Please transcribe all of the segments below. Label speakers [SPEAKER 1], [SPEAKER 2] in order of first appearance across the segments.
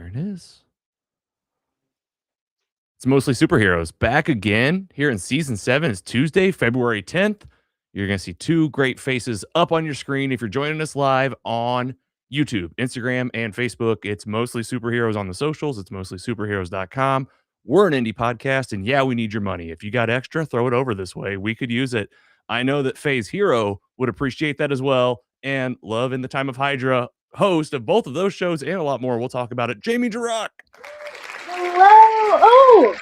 [SPEAKER 1] it is. It's Mostly Superheroes back again here in season 7. It's Tuesday, February 10th. You're going to see two great faces up on your screen if you're joining us live on YouTube, Instagram, and Facebook. It's Mostly Superheroes on the socials. It's mostlysuperheroes.com. We're an indie podcast, and yeah, we need your money. If you got extra, throw it over this way. We could use it. I know that FaZe Hero would appreciate that as well. And Love in the Time of Hydra, host of both of those shows and a lot more. We'll talk about it. Jamie Jirak.
[SPEAKER 2] Hello! Oh!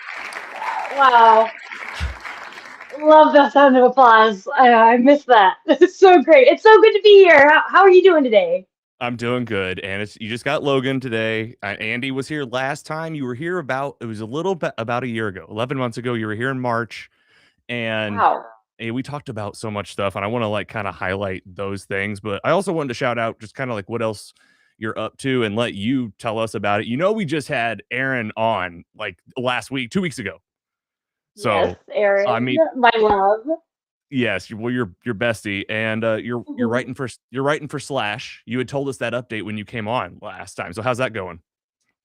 [SPEAKER 2] Wow. Love that sound of applause. I missed that. It's so great. It's so good to be here. How are you doing today?
[SPEAKER 1] I'm doing good, and you just got Logan today. Andy was here last time. You were here it was a little bit about a year ago, 11 months ago. You were here in March, and
[SPEAKER 2] Wow.
[SPEAKER 1] we talked about so much stuff, and I want to like kind of highlight those things. But I also wanted to shout out just kind of like what else you're up to and let you tell us about it. We just had Aaron on like last week, 2 weeks ago.
[SPEAKER 2] Yes,
[SPEAKER 1] So, I
[SPEAKER 2] Aaron,
[SPEAKER 1] mean,
[SPEAKER 2] my love.
[SPEAKER 1] yes, well, you're bestie, and you're
[SPEAKER 2] Mhm.
[SPEAKER 1] writing for Slash. You had told us that update when you came on last time. So how's that going?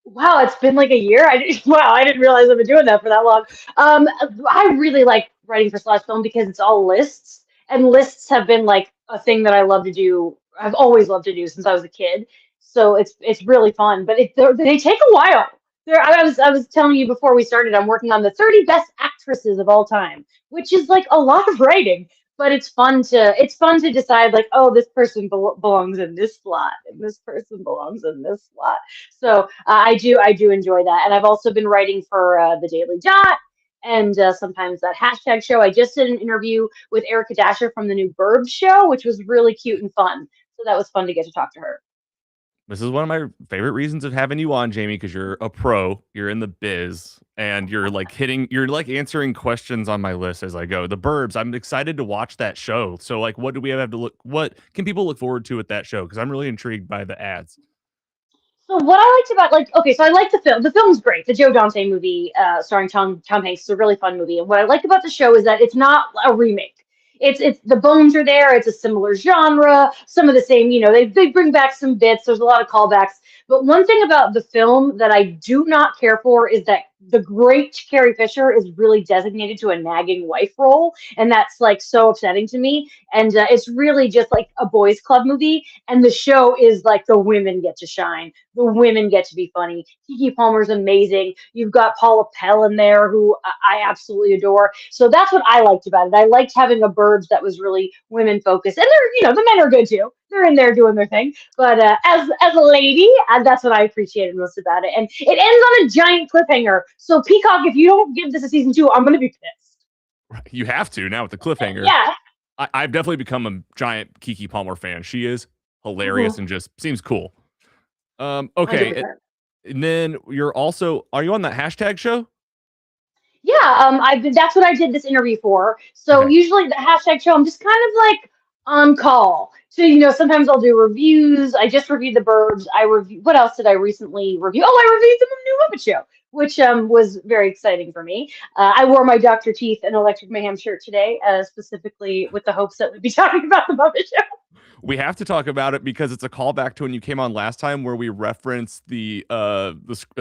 [SPEAKER 2] Wow, it's been like a year. Wow, I didn't realize I've been doing that for that long. Um, I really like writing for Slash Film because it's all lists, and lists have been like a thing that I love to do. I've always loved to do since I was a kid. So it's really fun, but they take a while. I was telling you before we started, I'm working on the 30 best actresses of all time, which is like a lot of writing. But it's fun to decide like, oh, this person belongs in this slot, and this person belongs in this slot. So I do enjoy that, and I've also been writing for the Daily Dot and sometimes that hashtag show. I just did an interview with Erica Dasher from the new Burbs show, which was really cute and fun. So that was fun to get to talk to her.
[SPEAKER 1] This is one of my favorite reasons of having you on, Jamie, because you're a pro, you're in the biz, and you're like answering questions on my list as I go. The Burbs, I'm excited to watch that show. So, like, what do we have to what can people look forward to at that show? Because I'm really intrigued by the ads.
[SPEAKER 2] So what I liked about like okay, so I like the film. The film's great. The Joe Dante movie, starring Tom Hanks, is a really fun movie. And what I like about the show is that it's not a remake. It's the bones are there. It's a similar genre. Some of the same, they bring back some bits. There's a lot of callbacks. But one thing about the film that I do not care for is that the great Carrie Fisher is really designated to a nagging wife role, and that's like so upsetting to me. And it's really just like a boys' club movie, and the show is like the women get to shine, the women get to be funny. Kiki Palmer's amazing. You've got Paula Pell in there, who I absolutely adore. So that's what I liked about it. I liked having a Burbs that was really women focused, and the men are good too. They're in there doing their thing. But as a lady, that's what I appreciated most about it. And it ends on a giant cliffhanger. So Peacock, if you don't give this a season 2, I'm gonna be pissed.
[SPEAKER 1] You have to now with the cliffhanger.
[SPEAKER 2] Yeah.
[SPEAKER 1] I've definitely become a giant Kiki Palmer fan. She is hilarious
[SPEAKER 2] Mhm.
[SPEAKER 1] and just seems cool. Okay,
[SPEAKER 2] 100%.
[SPEAKER 1] and then are you on that hashtag show?
[SPEAKER 2] Yeah, that's what I did this interview for. So
[SPEAKER 1] Okay.
[SPEAKER 2] usually the hashtag show, I'm just kind of like on call. So sometimes I'll do reviews. I just reviewed the Burbs. What else did I recently review? Oh, I reviewed the new Muppet Show, which was very exciting for me. I wore my Dr. Teeth and Electric Mayhem shirt today, specifically with the hopes that we'd be talking about the Muppet Show.
[SPEAKER 1] We have to talk about it because it's a callback to when you came on last time where we referenced the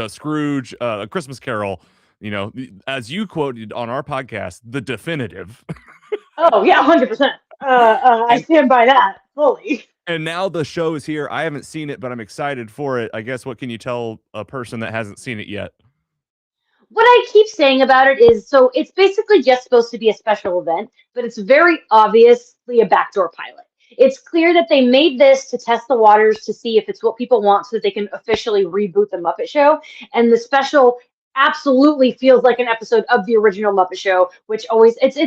[SPEAKER 1] Scrooge A Christmas Carol, as you quoted on our podcast, the definitive.
[SPEAKER 2] Oh yeah, 100%. I
[SPEAKER 1] and
[SPEAKER 2] stand by that fully.
[SPEAKER 1] and now the show is here. I haven't seen it, but I'm excited for it. I guess what can you tell a person that hasn't seen it yet?
[SPEAKER 2] What I keep saying about it is so it's basically just supposed to be a special event, but it's very obviously a backdoor pilot. It's clear that they made this to test the waters to see if it's what people want so that they can officially reboot the Muppet Show. And the special absolutely feels like an episode of the original Muppet Show, which always it's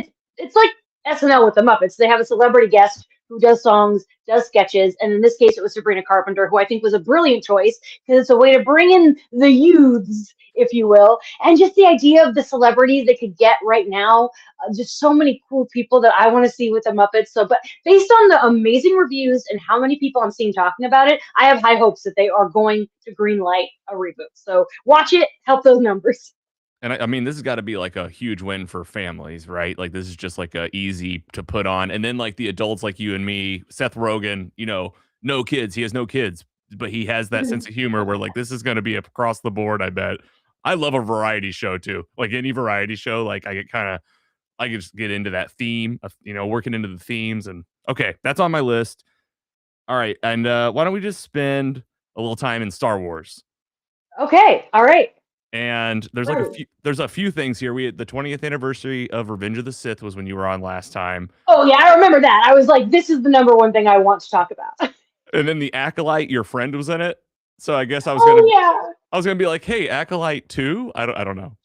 [SPEAKER 2] like SNL with the Muppets. They have a celebrity guest who does songs, does sketches, and in this case it was Sabrina Carpenter, who I think was a brilliant choice because it's a way to bring in the youths, if you will, and just the idea of the celebrities they could get right now. Just so many cool people that I want to see with the Muppets. So, but based on the amazing reviews and how many people I'm seeing talking about it, I have high hopes that they are going to greenlight a reboot. So watch it, help those numbers.
[SPEAKER 1] And I mean, this has got to be like a huge win for families, right? Like this is just like a easy to put on, and then like the adults like you and me, Seth Rogen, no kids, he has no kids. but he has that sense of humor where like this is going to be across the board. I bet. I love a variety show too. Like any variety show, like I can just get into that theme of working into the themes and okay, that's on my list. All right, and why don't we just spend a little time in Star Wars?
[SPEAKER 2] Okay, all right.
[SPEAKER 1] And there's like
[SPEAKER 2] Ready.
[SPEAKER 1] there's a few things here. We had the 20th anniversary of Revenge of the Sith was when you were on last time.
[SPEAKER 2] Oh yeah, I remember that. I was like, this is the number one thing I want to talk about.
[SPEAKER 1] And then the Acolyte, your friend was in it. So I guess
[SPEAKER 2] Oh yeah.
[SPEAKER 1] I was gonna be like, hey, Acolyte 2? I don't know.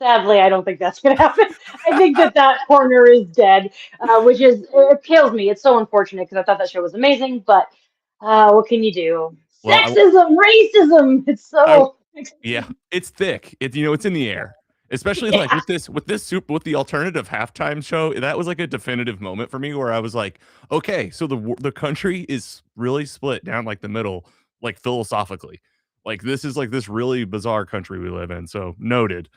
[SPEAKER 2] Sadly, I don't think that's going to happen. I think that corner is dead, which is, it kills me. It's so unfortunate because I thought that show was amazing, but what can you do?
[SPEAKER 1] Well,
[SPEAKER 2] Sexism, racism. It's
[SPEAKER 1] I
[SPEAKER 2] so.
[SPEAKER 1] yeah, it's thick. It's it's in the air. Especially like
[SPEAKER 2] Yeah.
[SPEAKER 1] with the alternative halftime show, that was like a definitive moment for me where I was like, okay, so the country is really split down like the middle, like philosophically. Like this is like this really bizarre country we live in. So noted.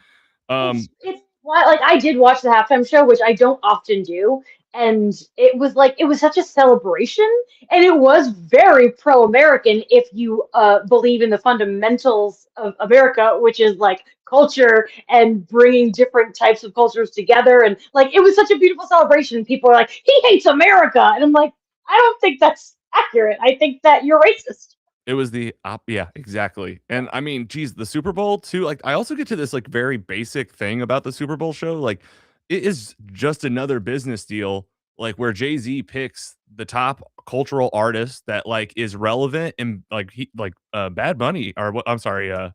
[SPEAKER 2] It's why like I did watch the halftime show, which I don't often do, and it was such a celebration, and it was very pro-American if you believe in the fundamentals of America, which is like culture and bringing different types of cultures together, and like it was such a beautiful celebration. People are like, he hates America, and I'm like, I don't think that's accurate. I think that you're racist.
[SPEAKER 1] It was the op yeah, exactly. And I mean, geez, the Super Bowl too, like I also get to this like very basic thing about the Super Bowl show. Like it is just another business deal, like where Jay-Z picks the top cultural artist that like is relevant and like he like Bad Bunny or what I'm sorry, I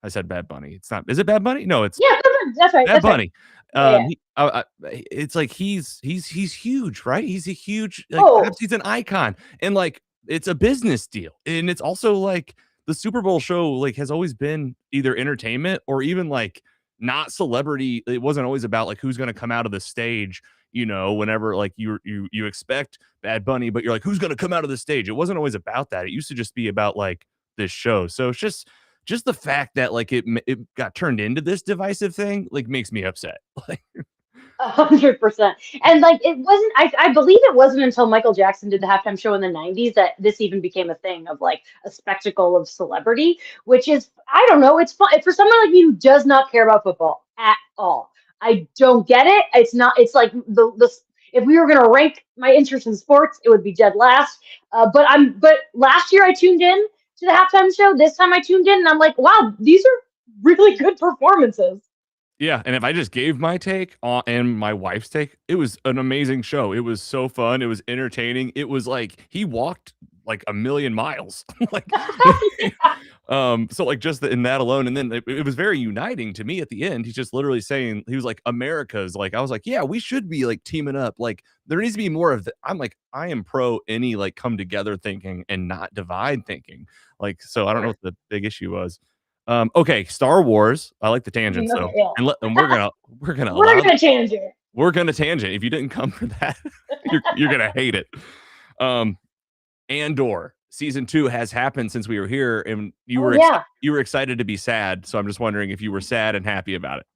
[SPEAKER 1] said Bad Bunny. It's not is it Bad Bunny? No, it's
[SPEAKER 2] Yeah, that's right.
[SPEAKER 1] Bad
[SPEAKER 2] That's right.
[SPEAKER 1] Bunny.
[SPEAKER 2] Yeah, yeah.
[SPEAKER 1] It's like he's huge, right? He's a huge like
[SPEAKER 2] Oh,
[SPEAKER 1] he's an icon, and like it's a business deal, and it's also like the Super Bowl show like has always been either entertainment or even like not celebrity. It wasn't always about like who's going to come out of the stage. Whenever like you expect Bad Bunny, but you're like who's going to come out of the stage. It wasn't always about that. It used to just be about like this show. So it's just the fact that like it got turned into this divisive thing like makes me upset. Like
[SPEAKER 2] 100%. And like it wasn't I believe it wasn't until Michael Jackson did the halftime show in the 90s that this even became a thing of like a spectacle of celebrity, which is I don't know, it's fun for someone like me who does not care about football at all. I don't get it. It's like the if we were going to rank my interest in sports, it would be dead last. But last year I tuned in to the halftime show. This time I tuned in and I'm like, wow, these are really good performances.
[SPEAKER 1] yeah, and if I just gave my take on and my wife's take, it was an amazing show. It was so fun. It was entertaining. It was like he walked like a million miles. Like so like just in that alone, and then it was very uniting to me at the end. He's just literally saying he was like America's like I was like, yeah, we should be like teaming up. Like there needs to be more of the I'm like, I am pro any like come together thinking and not divide thinking. Like so I don't know what the big issue was. Okay, Star Wars. I like the tangents
[SPEAKER 2] Okay,
[SPEAKER 1] though,
[SPEAKER 2] yeah.
[SPEAKER 1] and we're gonna
[SPEAKER 2] We're
[SPEAKER 1] allow
[SPEAKER 2] gonna change it.
[SPEAKER 1] we're gonna tangent. If you didn't come for that, you're gonna hate it. Um, Andor season 2 has happened since we were here, and
[SPEAKER 2] Oh yeah.
[SPEAKER 1] you were excited to be sad. So I'm just wondering if you were sad and happy about it.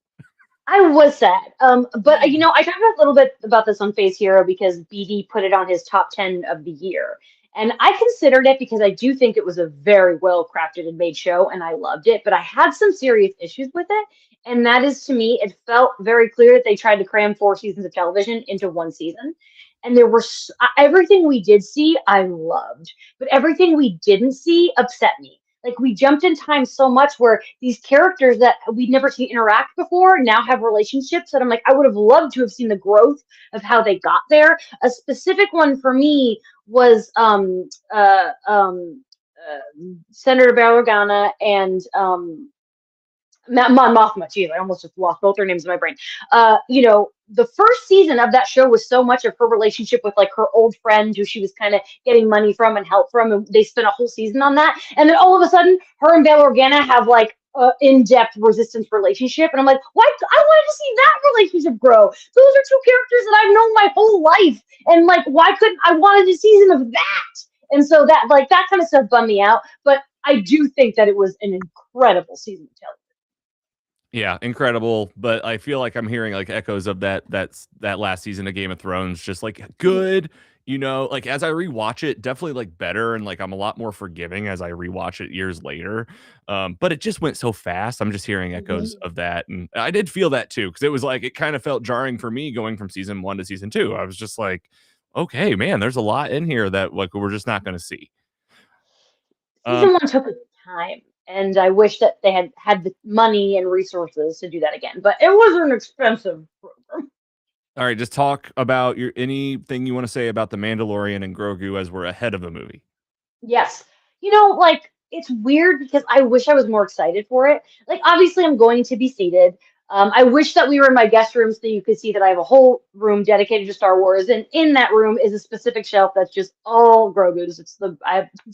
[SPEAKER 2] I was sad. But I talked a little bit about this on Phase Hero because BD put it on his top 10 of the year. And I considered it because I do think it was a very well crafted and made show and I loved it, but I had some serious issues with it. And that is to me, it felt very clear that they tried to cram 4 seasons of television into one season. And there were everything we did see, I loved, but everything we didn't see upset me. Like we jumped in time so much where these characters that we'd never seen interact before now have relationships that I'm like, I would have loved to have seen the growth of how they got there. A specific one for me was Senator Ballergana and Mon Mothma. Geez, I almost just lost both their names in my brain. The first season of that show was so much of her relationship with like her old friend who she was kind of getting money from and help from, and they spent a whole season on that. And then all of a sudden, her and Bail Organa have like in-depth resistance relationship, and I'm like, why? I wanted to see that relationship grow. Those are two characters that I've known my whole life, and like, why couldn't I wanted a season of that? And so that kind of stuff bummed me out. But I do think that it was an incredible season of television.
[SPEAKER 1] Yeah, incredible. But I feel like I'm hearing like echoes of that last season of Game of Thrones, just like good, like as I rewatch it, definitely like better and like I'm a lot more forgiving as I rewatch it years later. But it just went so fast. I'm just hearing echoes
[SPEAKER 2] Mhm.
[SPEAKER 1] of that. And I did feel that too, because it was like it kind of felt jarring for me going from season one to season two. I was just like, okay, man, there's a lot in here that like we're just not gonna see. Um,
[SPEAKER 2] Season one took its time, and I wish that they had had the money and resources to do that again. But it was an expensive program.
[SPEAKER 1] all right, just talk about your anything you want to say about the Mandalorian and Grogu as we're ahead of the movie.
[SPEAKER 2] Yes. Like it's weird because I wish I was more excited for it. Like obviously I'm going to be seated. I wish that we were in my guest room so you could see that I have a whole room dedicated to Star Wars, and in that room is a specific shelf that's just all Grogu's. It's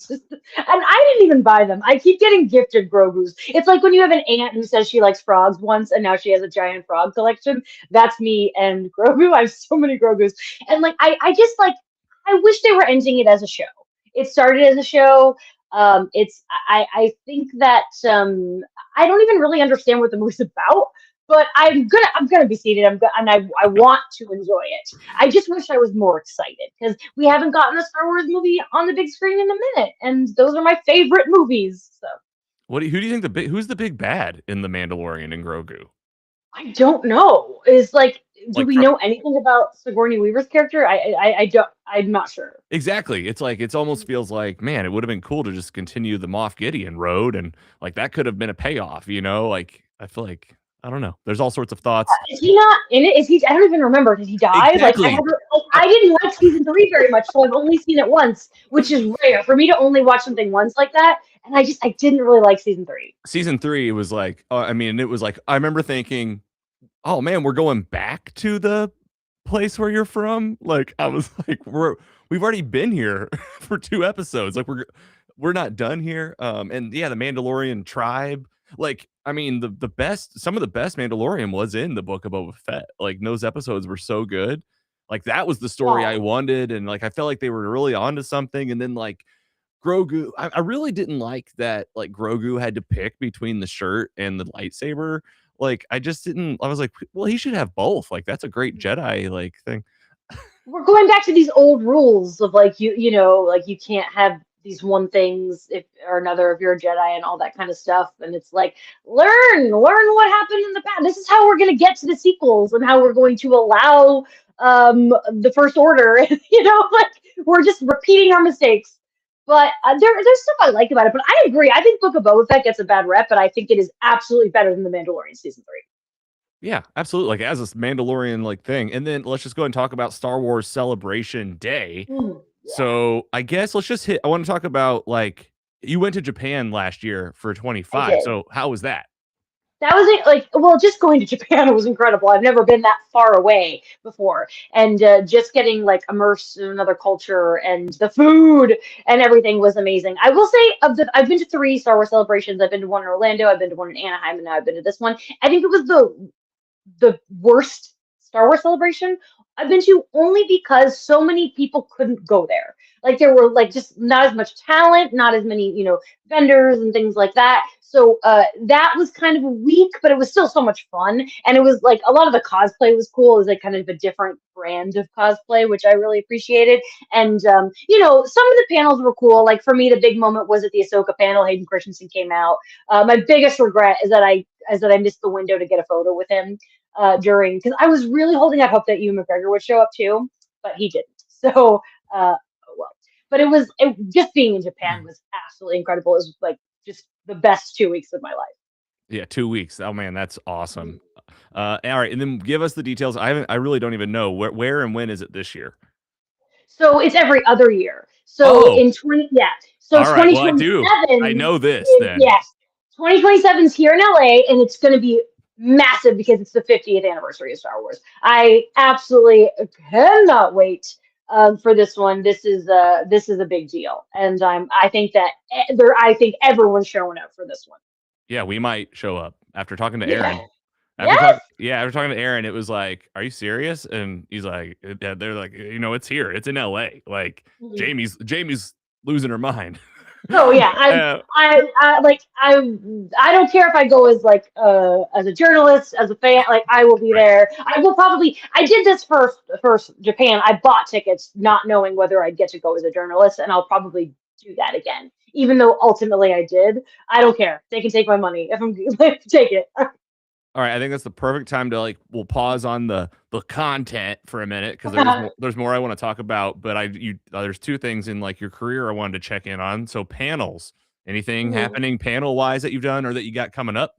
[SPEAKER 2] just, and I didn't even buy them. I keep getting gifted Grogu's. It's like when you have an aunt who says she likes frogs once, and now she has a giant frog collection. That's me and Grogu. I have so many Grogu's, and like I just like I wish they were ending it as a show. It started as a show. I think that I don't even really understand what the movie's about, but I'm gonna be seated. And I want to enjoy it. I just wish I was more excited because we haven't gotten a Star Wars movie on the big screen in a minute, and those are my favorite movies. So
[SPEAKER 1] Who do you think who's the big bad in the Mandalorian and Grogu?
[SPEAKER 2] I don't know. Is like, do
[SPEAKER 1] Like
[SPEAKER 2] we know anything about Sigourney Weaver's character? I don't. I'm not sure.
[SPEAKER 1] exactly. It's like it's almost feels like, man, it would have been cool to just continue the Moff Gideon road and like that could have been a payoff. Like I feel like I don't know. There's all sorts of thoughts.
[SPEAKER 2] Is he not in it? Is he? I don't even remember. Did he die? Like I
[SPEAKER 1] Exactly.
[SPEAKER 2] never. Like,
[SPEAKER 1] I,
[SPEAKER 2] I didn't like season three very much, so I've only seen it once, which is rare for me to only watch something once like that. And I didn't really like season three.
[SPEAKER 1] season 3 was like I mean, it was like I remember thinking, "Oh man, we're going back to the place where you're from?" Like I was like, we've already been here for 2 episodes. Like we're not done here. And yeah, the Mandalorian tribe. Like I mean, the best some of the best Mandalorian was in the Book of Boba Fett. Like those episodes were so good. Like that was the story
[SPEAKER 2] Yeah,
[SPEAKER 1] I wanted, and like I felt like they were really onto something. And then like Grogu, I really didn't like that like Grogu had to pick between the shirt and the lightsaber. Like I just didn't. I was like, well, he should have both. Like that's a great Jedi like thing.
[SPEAKER 2] we're going back to these old rules of like like you can't have these one things if or another if you're a Jedi and all that kind of stuff. And it's like learn what happened in the past. This is how we're going to get to the sequels and how we're going to allow the First Order. Like we're just repeating our mistakes. But there's stuff I like about it. But I agree. I think Book of Boba Fett gets a bad rep, but I think it is absolutely better than The Mandalorian season three.
[SPEAKER 1] Yeah, absolutely. Like as a Mandalorian like thing. And then let's just go and talk about Star Wars Celebration Day.
[SPEAKER 2] Yeah,
[SPEAKER 1] So I guess let's just hit. I want to talk about like you went to Japan last year for
[SPEAKER 2] I
[SPEAKER 1] 25.
[SPEAKER 2] did.
[SPEAKER 1] So how was that?
[SPEAKER 2] That was it. Like, well, just going to Japan was incredible. I've never been that far away before, and just getting like immersed in another culture and the food and everything was amazing. I will say, I've been to three Star Wars celebrations. I've been to one in Orlando, I've been to one in Anaheim, and now I've been to this one. I think it was the worst Star Wars celebration I've been to only because so many people couldn't go there. Like there were like just not as much talent, not as many, vendors and things like that. So that was kind of weak, but it was still so much fun. And it was like a lot of the cosplay was cool. It was like kind of a different brand of cosplay, which I really appreciated. And some of the panels were cool. Like for me, the big moment was at the Ahsoka panel. Hayden Christensen came out. My biggest regret is that I missed the window to get a photo with him during because I was really holding out hope that Ewan McGregor would show up too, but he didn't. So oh well. But just being in Japan was absolutely incredible. It was like just the best 2 weeks of my life.
[SPEAKER 1] Yeah, 2 weeks. Oh man, that's awesome. All right, and then give us the details. I really don't even know where and when is it this year.
[SPEAKER 2] So it's every other year. So
[SPEAKER 1] Oh,
[SPEAKER 2] in 20 yeah. So
[SPEAKER 1] all right. Well, I do. I
[SPEAKER 2] 2027
[SPEAKER 1] know this then.
[SPEAKER 2] yes. 2027 is here in LA and it's going to be massive because it's the 50th anniversary of Star Wars. I absolutely cannot wait for this one. This is a big deal, and I think everyone's showing up for this one.
[SPEAKER 1] Yeah, we might show up after talking to
[SPEAKER 2] Yeah.
[SPEAKER 1] Aaron.
[SPEAKER 2] Yes.
[SPEAKER 1] After talking to Aaron, it was like, "Are you serious?" And he's like, "They're like, it's here. It's in LA. Like
[SPEAKER 2] Mhm.
[SPEAKER 1] Jamie's losing her mind."
[SPEAKER 2] So yeah,
[SPEAKER 1] Uh,
[SPEAKER 2] I don't care if I go as like as a journalist, as a fan, like I will be
[SPEAKER 1] right.
[SPEAKER 2] there. I will probably I did this for Japan. I bought tickets not knowing whether I'd get to go as a journalist, and I'll probably do that again. Even though ultimately I did. I don't care. They can take my money if I'm take it.
[SPEAKER 1] All right, I think that's the perfect time to like we'll pause on the content for a minute because there's more I want to talk about. But there's two things in like your career I wanted to check in on. So panels, anything
[SPEAKER 2] Mhm.
[SPEAKER 1] happening panel wise that you've done or that you got coming up?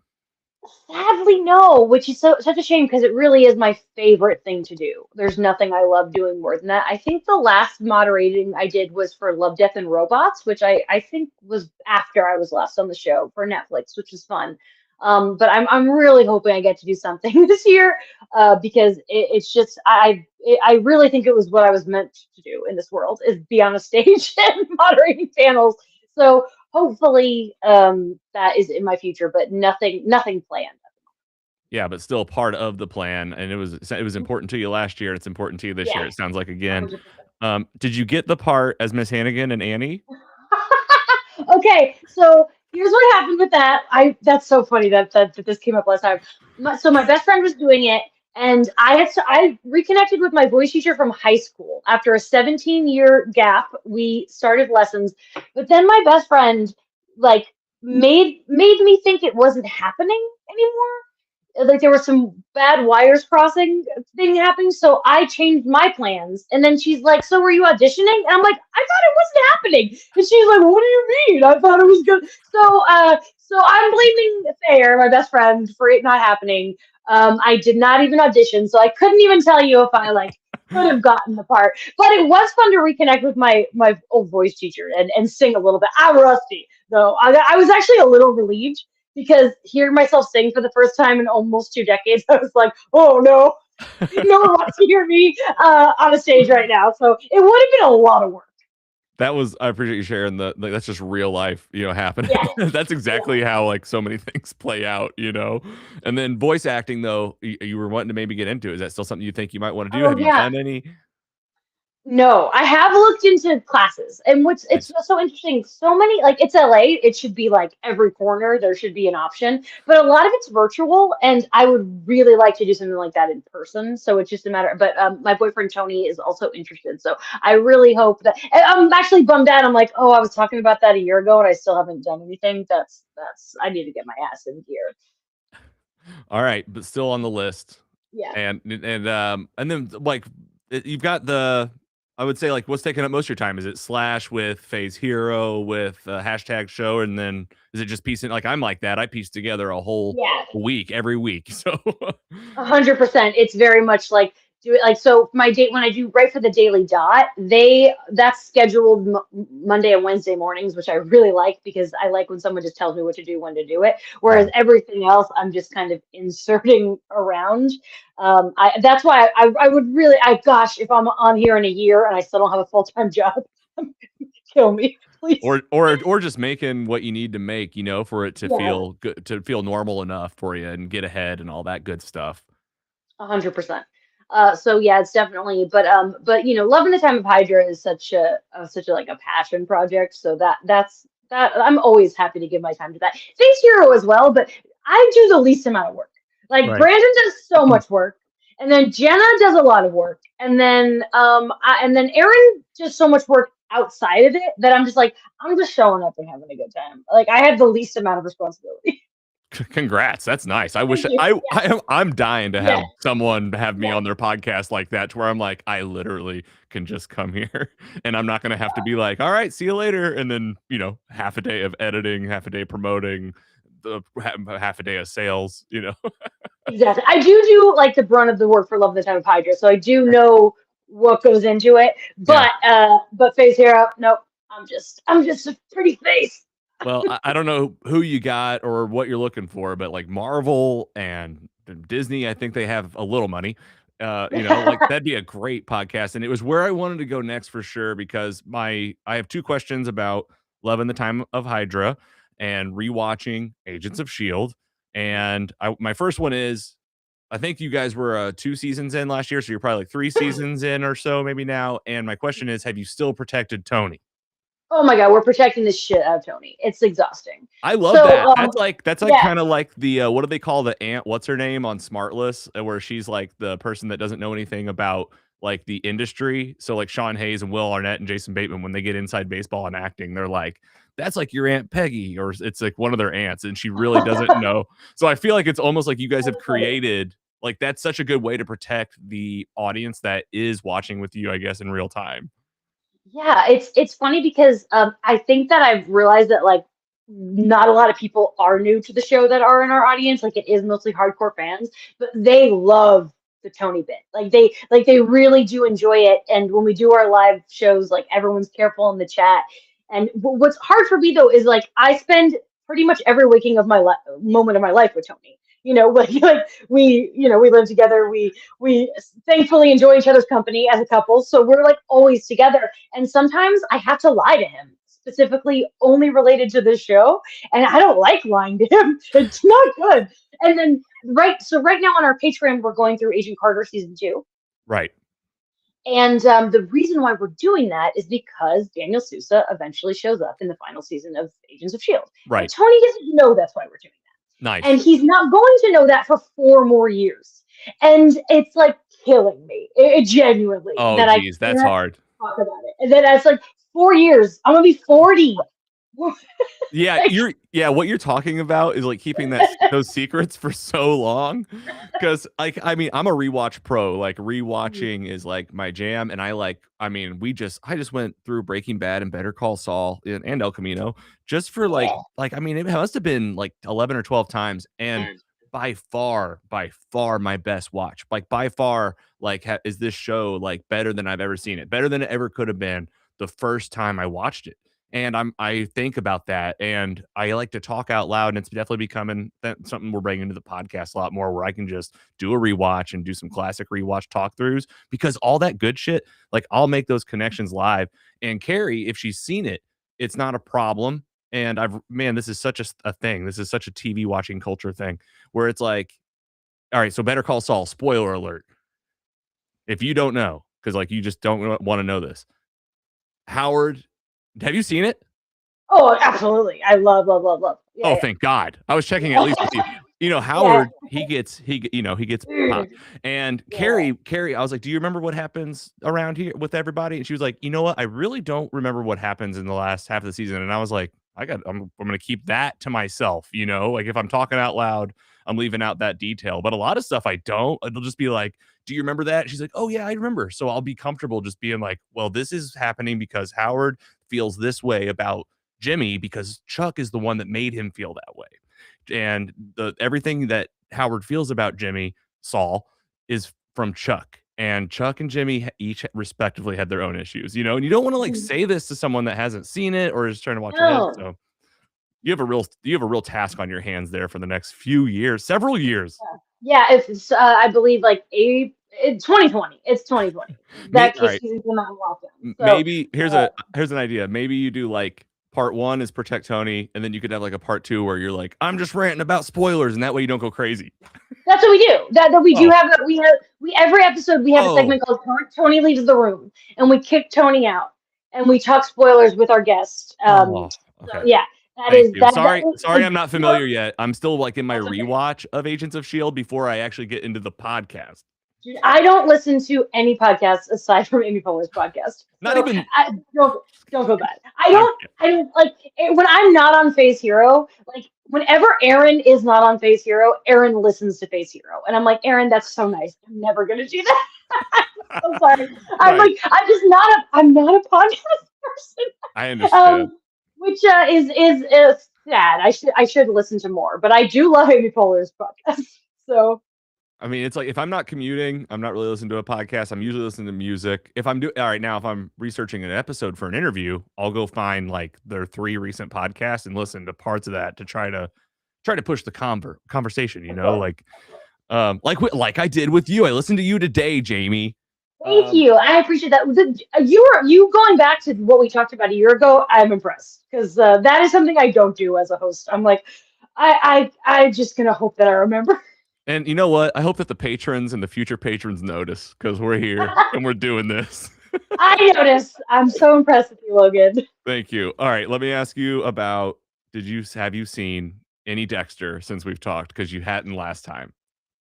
[SPEAKER 2] Sadly, no, which is such a shame because it really is my favorite thing to do. There's nothing I love doing more than that. I think the last moderating I did was for Love, Death, and Robots, which I think was after I was last on the show for Netflix, which was fun. But I'm really hoping I get to do something this year because it's just I really think it was what I was meant to do in this world is be on a stage and moderating panels. So hopefully that is in my future, but nothing planned.
[SPEAKER 1] Yeah, but still part of the plan, and it was important to you last year. It's important to you this year.
[SPEAKER 2] Yeah,
[SPEAKER 1] It sounds like again.
[SPEAKER 2] 100%.
[SPEAKER 1] Did you get the part as Miss Hannigan and Annie?
[SPEAKER 2] Okay, so here's what happened with that. I That's so funny that this came up last time. So my best friend was doing it, and I reconnected with my voice teacher from high school after a 17-year gap. We started lessons, but then my best friend like made me think it wasn't happening anymore. Like there was some bad wires crossing thing happening, so I changed my plans. And then she's like, "So were you auditioning?" And I'm like, "I thought it wasn't happening." And she's like, "What do you mean? I thought it was good." So I'm blaming Thayer, my best friend, for it not happening. I did not even audition, so I couldn't even tell you if I like could have gotten the part. But it was fun to reconnect with my old voice teacher and sing a little bit. I'm rusty though. I was actually a little relieved because hearing myself sing for the first time in almost 2 decades, I was like, oh no, no one wants to hear me on a stage right now. So it would have been a lot of work.
[SPEAKER 1] I appreciate you sharing like that's just real life, happening.
[SPEAKER 2] Yeah,
[SPEAKER 1] That's
[SPEAKER 2] yeah.
[SPEAKER 1] exactly how like so many things play out. And then voice acting though, you were wanting to maybe get into. Is that still something you think you might want to do?
[SPEAKER 2] Oh
[SPEAKER 1] Have you
[SPEAKER 2] yeah.
[SPEAKER 1] done any?
[SPEAKER 2] No, I have looked into classes, and what's it's
[SPEAKER 1] Nice.
[SPEAKER 2] so interesting. So many like it's LA. It should be like every corner there should be an option, but a lot of it's virtual, and I would really like to do something like that in person. So it's just a matter. But my boyfriend Tony is also interested, so I really hope that. And I'm actually bummed out. I'm like, oh, I was talking about that a year ago, and I still haven't done anything. That's I need to get my ass in gear.
[SPEAKER 1] All right, but still on the list.
[SPEAKER 2] Yeah.
[SPEAKER 1] And then like you've got I would say like what's taking up most of your time? Is it Slash with Phase Hero with hashtag show, and then is it just piecing like I'm like that? I piece together a whole
[SPEAKER 2] Yeah.
[SPEAKER 1] week every week. So
[SPEAKER 2] 100%. It's very much like do it like so. My date when I do right for the Daily Dot, that's scheduled Monday and Wednesday mornings, which I really like because I like when someone just tells me what to do when to do it.
[SPEAKER 1] yeah.
[SPEAKER 2] Whereas everything else, I'm just kind of inserting around. That's why I would really I gosh if I'm on here in a year and I still don't have a full-time job, kill me please.
[SPEAKER 1] Or just making what you need to make, for it to
[SPEAKER 2] Yeah.
[SPEAKER 1] feel good, to feel normal enough for you and get ahead and all that good stuff.
[SPEAKER 2] 100%. So yeah, it's definitely, but loving the time of Hydra is such a like a passion project. So that I'm always happy to give my time to that. Face Hero as well, but I do the least amount of work. Like
[SPEAKER 1] Right.
[SPEAKER 2] Brandon does so much work, and then Jenna does a lot of work, and then Aaron does so much work outside of it that I'm just like I'm just showing up and having a good time. Like I have the least amount of responsibility.
[SPEAKER 1] Congrats. That's nice. I wish
[SPEAKER 2] Thank you.
[SPEAKER 1] I'm dying to have
[SPEAKER 2] Yeah,
[SPEAKER 1] someone have me
[SPEAKER 2] yeah,
[SPEAKER 1] on their podcast like that to where I'm like, I literally can just come here and I'm not going to have to be like, all right, see you later. And then, half a day of editing, half a day promoting, half a day of sales.
[SPEAKER 2] exactly. I do like the brunt of the work for Love of the Time of Hydra, so I do know what goes into it.
[SPEAKER 1] Yeah.
[SPEAKER 2] But Phase Hero, nope. I'm just a pretty face.
[SPEAKER 1] Well, I don't know who you got or what you're looking for, but like Marvel and Disney, I think they have a little money. Like that'd be a great podcast. And it was where I wanted to go next for sure because I have two questions about Love and the Time of Hydra and rewatching Agents of Shield. And my first one is I think you guys were 2 seasons in last year, so you're probably like 3 seasons in or so maybe now. And my question is, have you still protected Tony?
[SPEAKER 2] Oh my God, we're protecting the shit out of Tony. It's exhausting.
[SPEAKER 1] I love
[SPEAKER 2] So,
[SPEAKER 1] that. That's like
[SPEAKER 2] yeah.
[SPEAKER 1] kind of like the what do they call the aunt? What's her name on Smartless, where she's like the person that doesn't know anything about like the industry. So like Sean Hayes and Will Arnett and Jason Bateman, when they get inside baseball and acting, they're like, "That's like your Aunt Peggy," or it's like one of their aunts, and she really doesn't know. So I feel like it's almost like you guys have created like that's such a good way to protect the audience that is watching with you, I guess, in real time.
[SPEAKER 2] Yeah, it's funny because I think that I've realized that like not a lot of people are new to the show that are in our audience. Like it is mostly hardcore fans, but they love the Tony bit. Like they really do enjoy it. And when we do our live shows, like everyone's careful in the chat. And what's hard for me though is like I spend pretty much every waking of my moment of my life with Tony. You know, like we live together. We thankfully enjoy each other's company as a couple, so we're like always together. And sometimes I have to lie to him, specifically only related to this show. And I don't like lying to him. It's not good. And then right now on our Patreon, we're going through Agent Carter season 2.
[SPEAKER 1] Right.
[SPEAKER 2] And the reason why we're doing that is because Daniel Sousa eventually shows up in the final season of Agents of S.H.I.E.L.D.
[SPEAKER 1] Right.
[SPEAKER 2] And Tony doesn't know that's why we're doing that.
[SPEAKER 1] Nice.
[SPEAKER 2] And he's not going to know that for 4 more years. And it's like killing me, genuinely,
[SPEAKER 1] Oh,
[SPEAKER 2] that I
[SPEAKER 1] geez, that's
[SPEAKER 2] can't
[SPEAKER 1] hard.
[SPEAKER 2] talk about it. And then it's like 4 years. I'm gonna be 40.
[SPEAKER 1] Yeah, what you're talking about is like keeping those secrets for so long. Because like I mean, I'm a rewatch pro. Like rewatching is like my jam. And I mean, I just went through Breaking Bad and Better Call Saul and El Camino just for like I mean, it must have been like 11 or 12 times. And by far my best watch. Like by far, like is this show like better than I've ever seen it, better than it ever could have been the first time I watched it. And I think about that, and I like to talk out loud, and it's definitely becoming something we're bringing to the podcast a lot more, where I can just do a rewatch and do some classic rewatch talk throughs, because all that good shit, like I'll make those connections live. And Carrie, if she's seen it, it's not a problem. And this is such a thing. This is such a TV watching culture thing where it's like, all right, so Better Call Saul, spoiler alert. If you don't know, because like you just don't want to know this, Howard, have you seen it?
[SPEAKER 2] Oh, absolutely. I love, love, love, love.
[SPEAKER 1] Oh,
[SPEAKER 2] Yeah,
[SPEAKER 1] thank God. I was checking at least with you. You know,
[SPEAKER 2] yeah.
[SPEAKER 1] Howard, he gets popped. And
[SPEAKER 2] Yeah.
[SPEAKER 1] Carrie, I was like, "Do you remember what happens around here with everybody?" And she was like, "You know what? I really don't remember what happens in the last half of the season." And I was like, I'm going to keep that to myself, you know? Like if I'm talking out loud, I'm leaving out that detail. But a lot of stuff I don't. It'll just be like, "Do you remember that?" She's like, "Oh yeah, I remember." So I'll be comfortable just being like, "Well, this is happening because Howard feels this way about Jimmy because Chuck is the one that made him feel that way." And everything that Howard feels about Jimmy Saul is from Chuck. And Chuck and Jimmy each respectively had their own issues, you know, and you don't want to like say this to someone that hasn't seen it or is trying to watch ahead.
[SPEAKER 2] No.
[SPEAKER 1] So you have a real task on your hands there for the next few years, several years.
[SPEAKER 2] Yeah, it's I believe like 2020. It's 2020. That
[SPEAKER 1] All
[SPEAKER 2] case
[SPEAKER 1] right.
[SPEAKER 2] season came out in lockdown. So
[SPEAKER 1] Maybe here's an idea. Maybe you do like part 1 is protect Tony, and then you could have like a part 2 where you're like, I'm just ranting about spoilers, and that way you don't go crazy.
[SPEAKER 2] that's what we do. That we do
[SPEAKER 1] Oh,
[SPEAKER 2] have we every episode we have a
[SPEAKER 1] oh,
[SPEAKER 2] segment called Tony Leaves the Room, and we kick Tony out and we talk spoilers with our guest.
[SPEAKER 1] oh.
[SPEAKER 2] So
[SPEAKER 1] Okay.
[SPEAKER 2] yeah, that
[SPEAKER 1] Thank
[SPEAKER 2] is
[SPEAKER 1] you.
[SPEAKER 2] that
[SPEAKER 1] Sorry,
[SPEAKER 2] that is
[SPEAKER 1] sorry, I'm not familiar yet. I'm still like in my
[SPEAKER 2] that's okay.
[SPEAKER 1] rewatch of Agents of Shield before I actually get into the podcast.
[SPEAKER 2] Dude, I don't listen to any podcasts aside from Amy Poehler's podcast.
[SPEAKER 1] Not
[SPEAKER 2] So
[SPEAKER 1] even.
[SPEAKER 2] don't feel bad.
[SPEAKER 1] I,
[SPEAKER 2] I don't like when I'm not on Phase Hero. Like whenever Aaron is not on Phase Hero, Aaron listens to Phase Hero, and I'm like, Aaron, that's so nice. I'm never gonna do that. I'm so sorry. I'm
[SPEAKER 1] right.
[SPEAKER 2] like, I'm not a podcast person.
[SPEAKER 1] I understand.
[SPEAKER 2] Which is sad. I should listen to more, but I do love Amy Poehler's podcast. So.
[SPEAKER 1] I mean, it's like if I'm not commuting, I'm not really listening to a podcast. I'm usually listening to music. If I'm researching an episode for an interview, I'll go find like their 3 recent podcasts and listen to parts of that to try to push the conversation, you know, like I did with you. I listened to you today, Jamie.
[SPEAKER 2] Thank you. I appreciate that. You going back to what we talked about a year ago. I'm impressed because that is something I don't do as a host. I'm like, I just gonna hope that I remember.
[SPEAKER 1] And you know what? I hope that the patrons and the future patrons notice because we're here and we're doing this.
[SPEAKER 2] I noticed. I'm so impressed with you, Logan.
[SPEAKER 1] Thank you. All right, let me ask you about have you seen any Dexter since we've talked? Because you hadn't last time.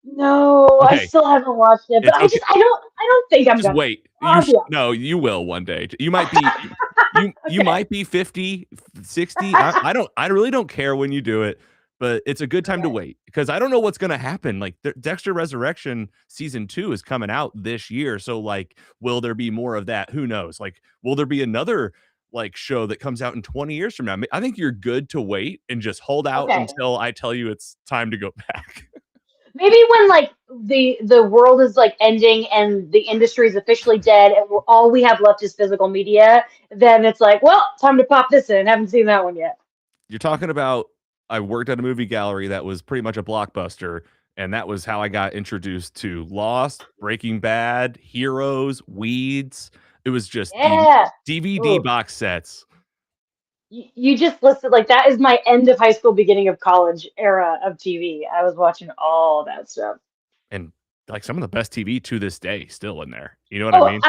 [SPEAKER 2] No, I
[SPEAKER 1] Okay,
[SPEAKER 2] still haven't watched it, but
[SPEAKER 1] it's okay.
[SPEAKER 2] I don't think I'm
[SPEAKER 1] Just
[SPEAKER 2] gonna.
[SPEAKER 1] wait.
[SPEAKER 2] I'll be
[SPEAKER 1] No, you will one day. You might
[SPEAKER 2] honest.
[SPEAKER 1] be you
[SPEAKER 2] Okay.
[SPEAKER 1] might be 50, 60. I really don't care when you do it, but it's a good time to
[SPEAKER 2] Okay.
[SPEAKER 1] wait because I don't know what's going to happen. Like Dexter Resurrection season 2 is coming out this year, so like will there be more of that? Who knows? Like will there be another like show that comes out in 20 years from now? I think you're good to wait and just hold out
[SPEAKER 2] Okay.
[SPEAKER 1] until I tell you it's time to go back.
[SPEAKER 2] Maybe when like the world is like ending and the industry is officially dead and all we have left is physical media, then it's like, well, time to pop this in. Haven't seen that one yet.
[SPEAKER 1] You're talking about I worked at a movie gallery that was pretty much a blockbuster, and that was how I got introduced to Lost, Breaking Bad, Heroes, Weeds. It was just
[SPEAKER 2] Yeah.
[SPEAKER 1] DVD
[SPEAKER 2] Ooh.
[SPEAKER 1] box sets
[SPEAKER 2] You just listed like that is my end of high school, beginning of college era of TV. I was watching all that stuff.
[SPEAKER 1] and like some of the best TV to this day still in there. You know what I
[SPEAKER 2] Oh,
[SPEAKER 1] mean?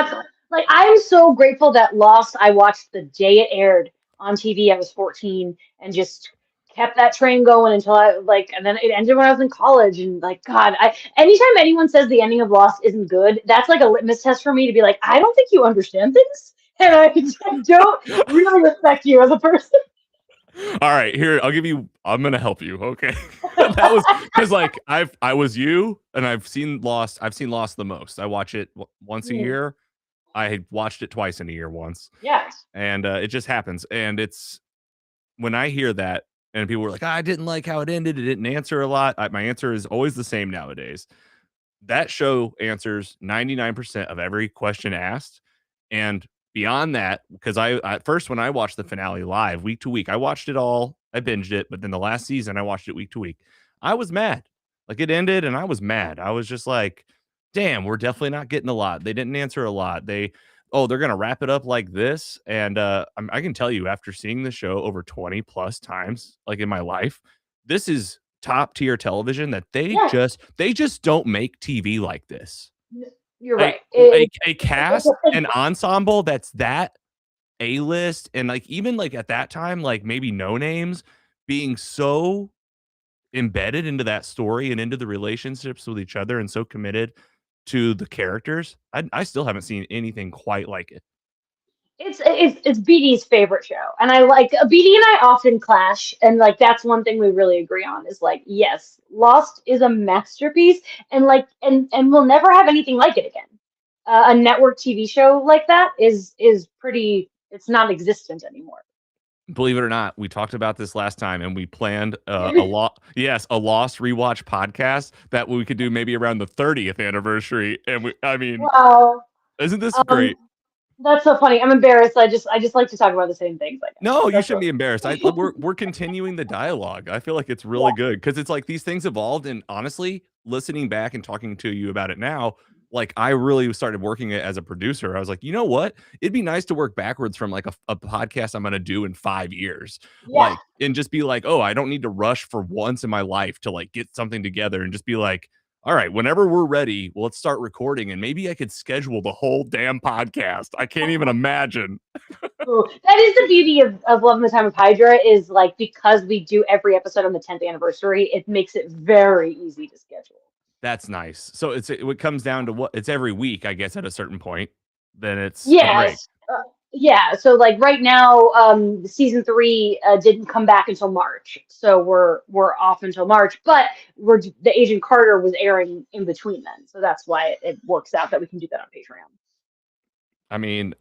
[SPEAKER 2] like I'm so grateful that Lost I watched the day it aired on TV. I was 14 and just kept that train going until I like, and then it ended when I was in college. And like, God, I anytime anyone says the ending of Lost isn't good, that's like a litmus test for me to be like, I don't think you understand things, and I don't really respect you as a person.
[SPEAKER 1] All right, here I'm gonna help you. Okay, that was because like I was you, and I've seen Lost. I've seen Lost the most. I watch it once a
[SPEAKER 2] Mm,
[SPEAKER 1] year. I watched it twice in a year once,
[SPEAKER 2] yes.
[SPEAKER 1] and it just happens. And it's when I hear that and people were like, I didn't like how it ended. It didn't answer a lot. My answer is always the same nowadays. That show answers 99% of every question asked. And beyond that, because I at first, when I watched the finale live week to week, I watched it all, I binged it. But then the last season, I watched it week to week. I was mad. Like it ended and I was mad. I was just like, damn, we're definitely not getting a lot. They didn't answer a lot. They're gonna wrap it up like this. And I can tell you after seeing the show over 20 plus times, like in my life, this is top tier television that
[SPEAKER 2] Yeah,
[SPEAKER 1] they just don't make TV like this.
[SPEAKER 2] you're
[SPEAKER 1] A
[SPEAKER 2] right.
[SPEAKER 1] a
[SPEAKER 2] It's a
[SPEAKER 1] cast,
[SPEAKER 2] big
[SPEAKER 1] an ensemble that's that A-list and like even like at that time, like maybe no names being so embedded into that story and into the relationships with each other and so committed to the characters. I still haven't seen anything quite like it.
[SPEAKER 2] it's BD's favorite show, and I like BD and I often clash, and like that's one thing we really agree on is like yes, Lost is a masterpiece, and like and we'll never have anything like it again. A network TV show like that is pretty. It's not existent anymore.
[SPEAKER 1] Believe it or not, we talked about this last time and we planned a lot. Yes, a Lost rewatch podcast that we could do maybe around the 30th anniversary. And I mean,
[SPEAKER 2] Wow,
[SPEAKER 1] isn't this
[SPEAKER 2] um,
[SPEAKER 1] great?
[SPEAKER 2] that's so funny. I'm embarrassed. I just like to talk about the same things. I guess
[SPEAKER 1] No, you
[SPEAKER 2] that's
[SPEAKER 1] shouldn't be embarrassed.
[SPEAKER 2] okay.
[SPEAKER 1] We're continuing the dialogue. I feel like it's really
[SPEAKER 2] Yeah,
[SPEAKER 1] good because it's like these things evolved. And honestly, listening back and talking to you about it now, like I really started working it as a producer. I was like, you know what? It'd be nice to work backwards from like a podcast I'm going to do in 5 years,
[SPEAKER 2] yeah.
[SPEAKER 1] like, and just be like, oh, I don't need to rush for once in my life to like get something together and just be like, all right, whenever we're ready, well, let's start recording. And maybe I could schedule the whole damn podcast. I can't even imagine.
[SPEAKER 2] Ooh, that is the beauty of Love in the Time of Hydra is like because we do every episode on the 10th anniversary, it makes it very easy to schedule.
[SPEAKER 1] That's nice. So it comes down to what it's every week, I guess, at a certain point. Then it's a break.
[SPEAKER 2] Yes. Yeah. So like right now, season three didn't come back until March, so we're off until March. But the Agent Carter was airing in between then, so that's why it works out that we can do that on Patreon.
[SPEAKER 1] I mean,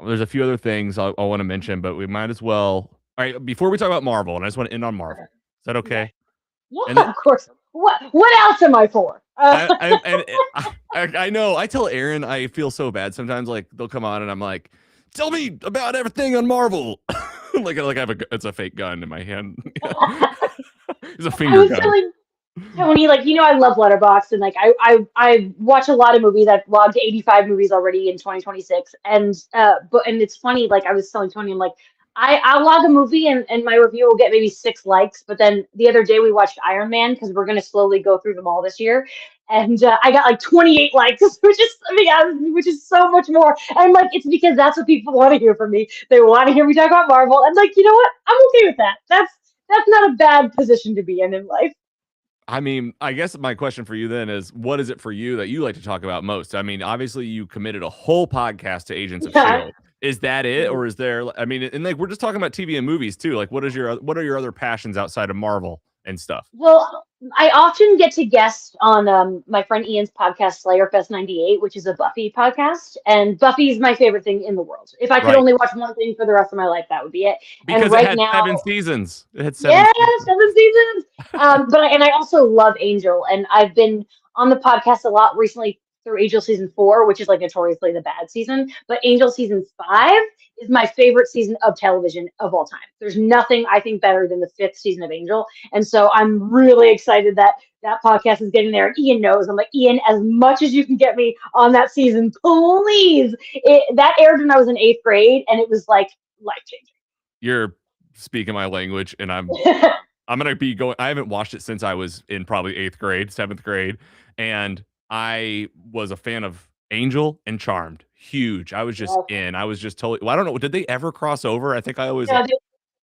[SPEAKER 1] there's a few other things I want to mention, but we might as well. All right, before we talk about Marvel, and I just want to end on
[SPEAKER 2] Okay.
[SPEAKER 1] Marvel. Is that
[SPEAKER 2] Yeah.
[SPEAKER 1] okay? And
[SPEAKER 2] Yeah. Of course. What else am I for?
[SPEAKER 1] I know I tell Aaron I feel so bad sometimes. Like they'll come on and I'm like, tell me about everything on Marvel. like I have it's a fake gun in my hand. It's a
[SPEAKER 2] I
[SPEAKER 1] finger
[SPEAKER 2] was
[SPEAKER 1] gun.
[SPEAKER 2] telling Tony, like, I love Letterboxd and like I watch a lot of movies. I've logged 85 movies already in 2026. And but and it's funny, like I was telling Tony, I'm like, I'll log a movie and my review will get maybe 6 likes. But then the other day we watched Iron Man because we're gonna slowly go through them all this year, and I got like 28 likes, which is I mean, which is so much more. And I'm like, it's because that's what people want to hear from me. They want to hear me talk about Marvel. And like, you know what? I'm okay with that. That's not a bad position to be in life.
[SPEAKER 1] I mean, I guess my question for you then is, what is it for you that you like to talk about most? I mean, obviously you committed a whole podcast to Agents of
[SPEAKER 2] Yeah.
[SPEAKER 1] Shield. Is that it, or is there? I mean, and like we're just talking about TV and movies too. Like, what are your other passions outside of Marvel and stuff?
[SPEAKER 2] Well, I often get to guest on my friend Ian's podcast, Slayerfest 98, which is a Buffy podcast. And Buffy's my favorite thing in the world. If I could
[SPEAKER 1] Right,
[SPEAKER 2] only watch one thing for the rest of my life, that would be it. And
[SPEAKER 1] because it
[SPEAKER 2] right
[SPEAKER 1] had
[SPEAKER 2] now,
[SPEAKER 1] 7 seasons. It had seven
[SPEAKER 2] yeah,
[SPEAKER 1] seasons.
[SPEAKER 2] 7 seasons. And I also love Angel, and I've been on the podcast a lot recently through Angel season 4, which is like notoriously the bad season. But Angel season 5 is my favorite season of television of all time. There's nothing I think better than the 5th season of Angel, and so I'm really excited that that podcast is getting there. And Ian knows. I'm like, Ian, as much as you can get me on that season, please. That aired when I was in 8th grade, and it was like life changing.
[SPEAKER 1] You're speaking my language, and I'm gonna be going. I haven't watched it since I was in probably 8th grade, 7th grade, and I was a fan of Angel and Charmed. Huge. I was just
[SPEAKER 2] Yes.
[SPEAKER 1] in. I was just totally. Well, I don't know. Did they ever cross over? I think I always.
[SPEAKER 2] No,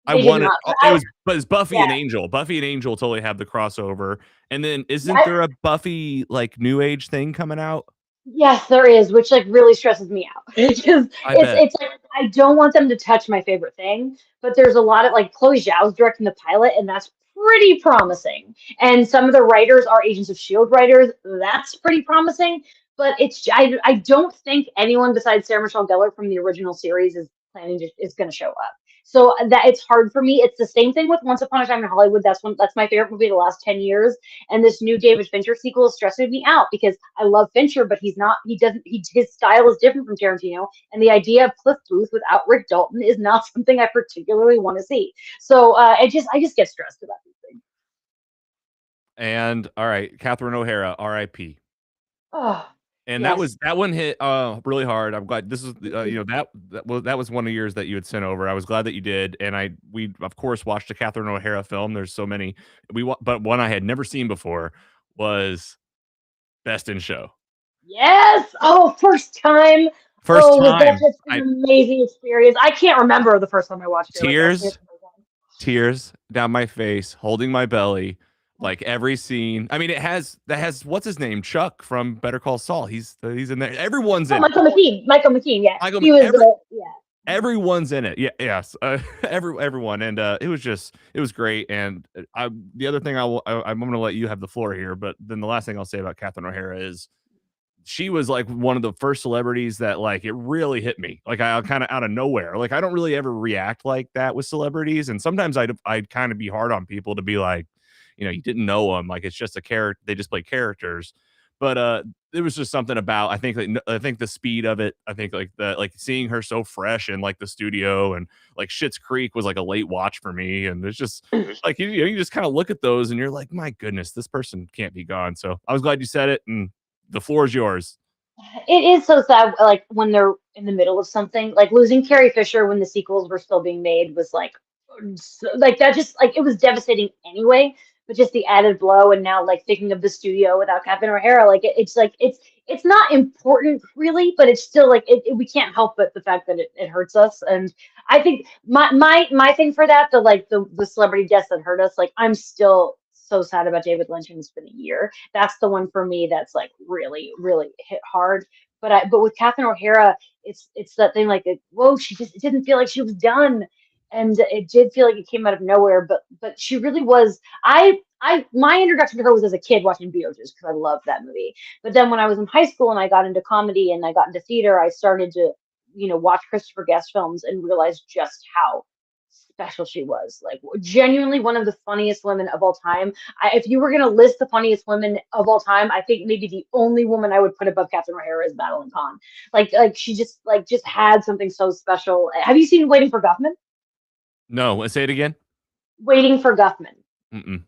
[SPEAKER 1] I
[SPEAKER 2] they did
[SPEAKER 1] wanted.
[SPEAKER 2] not.
[SPEAKER 1] It was, but it's Buffy
[SPEAKER 2] Yeah,
[SPEAKER 1] and Angel. Buffy and Angel totally have the crossover. And then isn't
[SPEAKER 2] yeah,
[SPEAKER 1] there a Buffy like New Age thing coming out?
[SPEAKER 2] yes, there is, which like really stresses me out because
[SPEAKER 1] I bet.
[SPEAKER 2] it's like I don't want them to touch my favorite thing, but there's a lot of like Chloe Zhao's directing the pilot, and that's pretty promising. And some of the writers are Agents of Shield writers, that's pretty promising. But I don't think anyone besides Sarah Michelle Gellar from the original series is planning to is going to show up. So that it's hard for me. It's the same thing with Once Upon a Time in Hollywood. That's my favorite movie of the last 10 years. And this new David Fincher sequel is stressing me out because I love Fincher, but he's not. He doesn't. His style is different from Tarantino, and the idea of Cliff Booth without Rick Dalton is not something I particularly want to see. So I just get stressed about these things.
[SPEAKER 1] And all right, Catherine O'Hara, R.I.P.
[SPEAKER 2] Oh
[SPEAKER 1] And
[SPEAKER 2] yes,
[SPEAKER 1] that one hit really hard. I'm glad this is that was one of yours that you had sent over. I was glad that you did, and we of course watched a Catherine O'Hara film. There's so many but one I had never seen before was Best in Show.
[SPEAKER 2] yes. Oh, first time.
[SPEAKER 1] First
[SPEAKER 2] Oh, was that
[SPEAKER 1] time,
[SPEAKER 2] just
[SPEAKER 1] I
[SPEAKER 2] an amazing experience? I can't remember the first time I watched it. Like I've seen it
[SPEAKER 1] tears
[SPEAKER 2] so many times.
[SPEAKER 1] tears down my face, holding my belly, like every scene. I mean, that has what's his name, Chuck from Better Call Saul. He's in there. Everyone's
[SPEAKER 2] Oh,
[SPEAKER 1] in it.
[SPEAKER 2] Michael McKean. Michael McKean. Yeah,
[SPEAKER 1] Michael,
[SPEAKER 2] he was. Yeah.
[SPEAKER 1] everyone's in it. Yeah, yes, everyone, and it was great. And the other thing I'm going to let you have the floor here, but then the last thing I'll say about Catherine O'Hara is she was like one of the first celebrities that like it really hit me. Like I kind of out of nowhere. Like I don't really ever react like that with celebrities, and sometimes I'd kind of be hard on people to be like, you didn't know them. Like it's just a character. They just play characters. But it was just something about I think the speed of it. I think like the like seeing her so fresh in like the studio and like Schitt's Creek was like a late watch for me. And it's just like you just kind of look at those and you're like, my goodness, this person can't be gone. So I was glad you said it, and the floor is yours.
[SPEAKER 2] It is so sad, like when they're in the middle of something, like losing Carrie Fisher when the sequels were still being made was like that. Just like it was devastating anyway, but just the added blow, and now like thinking of the studio without Catherine O'Hara, like it's like it's not important really, but it's still like we can't help but the fact that it hurts us. And I think my thing for that, the celebrity deaths that hurt us, like I'm still so sad about David Lynch, and it's been a year. That's the one for me that's like really, really hit hard. But with Catherine O'Hara, it's that thing like whoa, she just it didn't feel like she was done, and it did feel like it came out of nowhere. But she really was. My introduction to her was as a kid watching Beetlejuice because I loved that movie. But then when I was in high school and I got into comedy and I got into theater, I started to watch Christopher Guest films and realize just how special she was. Like genuinely one of the funniest women of all time. If you were going to list the funniest women of all time, I think maybe the only woman I would put above Catherine O'Hara is Madeline Kahn. Like she just had something so special. Have you seen Waiting for Guffman?
[SPEAKER 1] No, say it again.
[SPEAKER 2] Waiting for Guffman.
[SPEAKER 1] Mm-mm.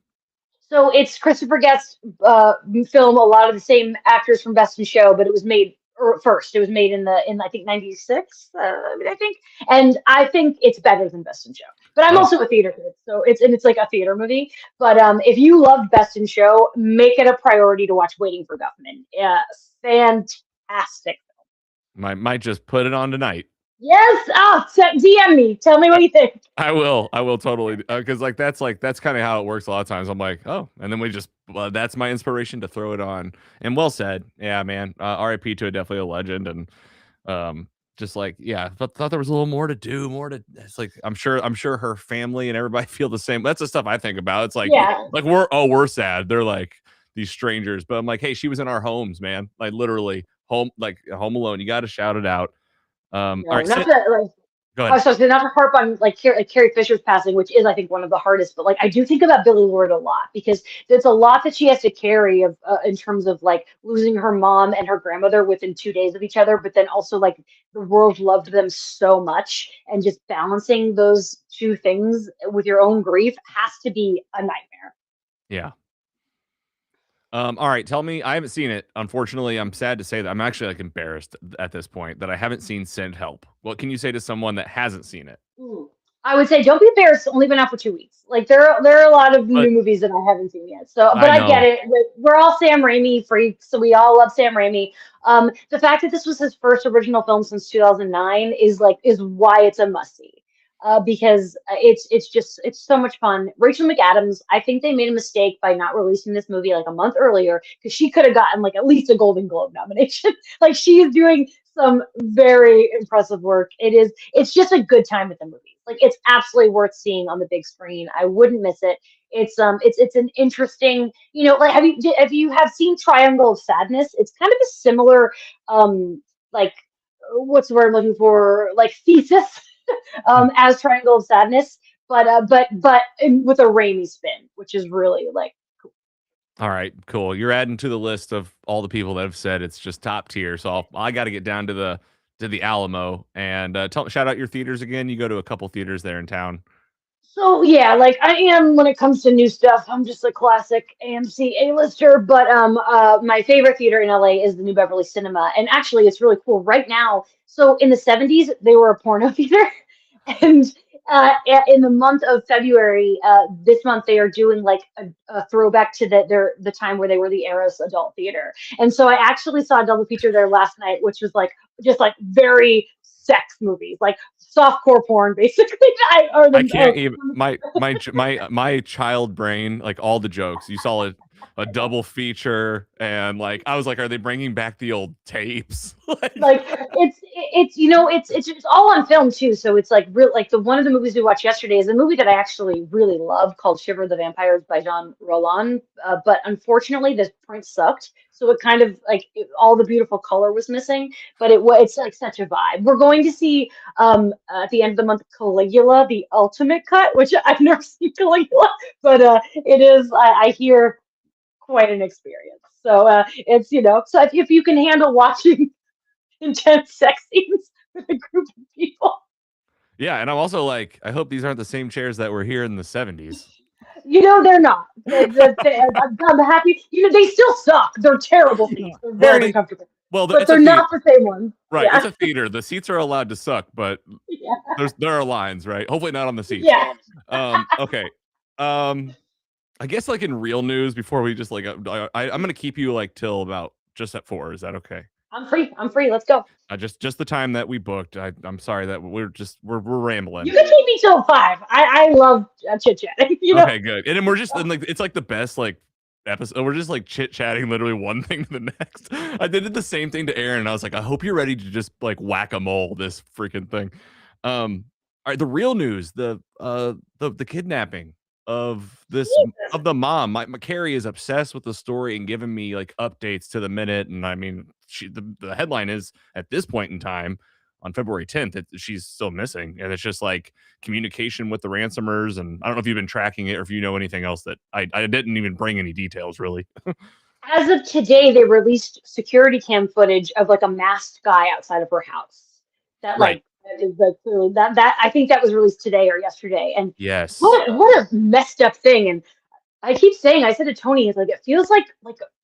[SPEAKER 2] So it's Christopher Guest film. A lot of the same actors from Best in Show, but it was made first. It was made in I think '96. I think, and I think it's better than Best in Show. But I'm
[SPEAKER 1] Oh,
[SPEAKER 2] also a theater kid, so it's like a theater movie. But if you love Best in Show, make it a priority to watch Waiting for Guffman. Fantastic.
[SPEAKER 1] might just put it on tonight.
[SPEAKER 2] Yes. Oh, DM me. Tell me what you think.
[SPEAKER 1] I will. I will totally. Because that's kind of how it works a lot of times. I'm like, oh, and then we just that's my inspiration to throw it on. And well said. Yeah, man. R.I.P. to definitely a legend. And just like yeah, thought there was a little more to do. More to. It's like I'm sure her family and everybody feel the same. That's the stuff I think about. It's
[SPEAKER 2] Yeah.
[SPEAKER 1] like we're sad. They're like these strangers, but I'm like, hey, she was in our homes, man. Like literally home, like Home Alone. You got to shout it out. All
[SPEAKER 2] No,
[SPEAKER 1] right,
[SPEAKER 2] not to like.
[SPEAKER 1] go
[SPEAKER 2] I
[SPEAKER 1] ahead.
[SPEAKER 2] was supposed to not to harp on like Carrie Fisher's passing, which is I think one of the hardest. But like I do think about Billy Lord a lot because there's a lot that she has to carry of in terms of like losing her mom and her grandmother within 2 days of each other, but then also like the world loved them so much, and just balancing those two things with your own grief has to be a nightmare.
[SPEAKER 1] Yeah. All right, tell me. I haven't seen it. Unfortunately, I'm sad to say that I'm actually like embarrassed at this point that I haven't seen Send Help. What can you say to someone that hasn't seen it?
[SPEAKER 2] Ooh. I would say don't be embarrassed. It's only been out for 2 weeks. Like there are a lot of
[SPEAKER 1] But
[SPEAKER 2] new movies that I haven't seen yet. So, but
[SPEAKER 1] I
[SPEAKER 2] I get
[SPEAKER 1] know.
[SPEAKER 2] it. We're all Sam Raimi freaks, so we all love Sam Raimi. The fact that this was his first original film since 2009 is why it's a must see. Because it's so much fun. Rachel McAdams, I think they made a mistake by not releasing this movie like a month earlier because she could have gotten like at least a Golden Globe nomination. Like she is doing some very impressive work. It's just a good time at the movies. Like it's absolutely worth seeing on the big screen. I wouldn't miss it. It's an interesting, like have seen Triangle of Sadness? It's kind of a similar like what's the word I'm looking for? Like thesis as Triangle of Sadness, but with a Raimi spin, which is really like
[SPEAKER 1] All right, cool. You're adding to the list of all the people that have said it's just top tier. So I got to get down to the Alamo and shout out your theaters again. You go to a couple theaters there in town.
[SPEAKER 2] so yeah, like I am when it comes to new stuff. I'm just a classic AMC A-lister, but my favorite theater in LA is the New Beverly Cinema, and actually, it's really cool right now. So in the '70s, they were a porno theater, and in the month of February, this month they are doing like a throwback to the time where they were the Eras Adult Theater, and so I actually saw a double feature there last night, which was like just like very sex movies, like softcore porn, basically.
[SPEAKER 1] I can't even my child brain, like all the jokes. You saw a double feature and like I was like, are they bringing back the old tapes?
[SPEAKER 2] Like it's all on film too, so it's like real. Like the one of the movies we watched yesterday is a movie that I actually really love called Shiver the Vampires by Jean Roland, but unfortunately the print sucked, so it kind of like all the beautiful color was missing, but it's like such a vibe. We're going to see at the end of the month Caligula the ultimate cut, which I've never seen Caligula, but it is I hear quite an experience. So it's so if you can handle watching intense sex scenes with a group of people.
[SPEAKER 1] Yeah, and I'm also like, I hope these aren't the same chairs that were here in the 70s.
[SPEAKER 2] They're not. I'm happy. They still suck. They're terrible seats. They're
[SPEAKER 1] Well,
[SPEAKER 2] very uncomfortable. But
[SPEAKER 1] it's a
[SPEAKER 2] they're
[SPEAKER 1] theater,
[SPEAKER 2] not the same ones.
[SPEAKER 1] right? It's
[SPEAKER 2] Yeah.
[SPEAKER 1] a theater. The seats are allowed to suck, but
[SPEAKER 2] Yeah.
[SPEAKER 1] there are lines, right? Hopefully not on the seats.
[SPEAKER 2] Yeah.
[SPEAKER 1] Okay. I guess like in real news, before we just like, I'm gonna keep you like till about just at 4. Is that okay?
[SPEAKER 2] I'm free. I'm free. Let's go.
[SPEAKER 1] Just the time that we booked. I'm sorry that we're rambling.
[SPEAKER 2] You can keep me till 5. I love chit chatting.
[SPEAKER 1] Okay, good. And then we're just and like it's like the best like episode. We're just like chit chatting literally one thing to the next. I did the same thing to Aaron. And I was like, I hope you're ready to just like whack a mole this freaking thing. All right, the real news, the kidnapping of of the mom. My Carrie is obsessed with the story and giving me like updates to the minute. And I mean, the headline is at this point in time on February 10th that she's still missing, and it's just like communication with the ransomers. And I don't know if you've been tracking it or if you know anything else that I didn't even bring any details really.
[SPEAKER 2] As of today, they released security cam footage of like a masked guy outside of her house. That
[SPEAKER 1] Right.
[SPEAKER 2] like that is like clearly that I think that was released today or yesterday. And
[SPEAKER 1] Yes.
[SPEAKER 2] what a messed up thing. And I keep saying, I said to Tony, it's like it feels like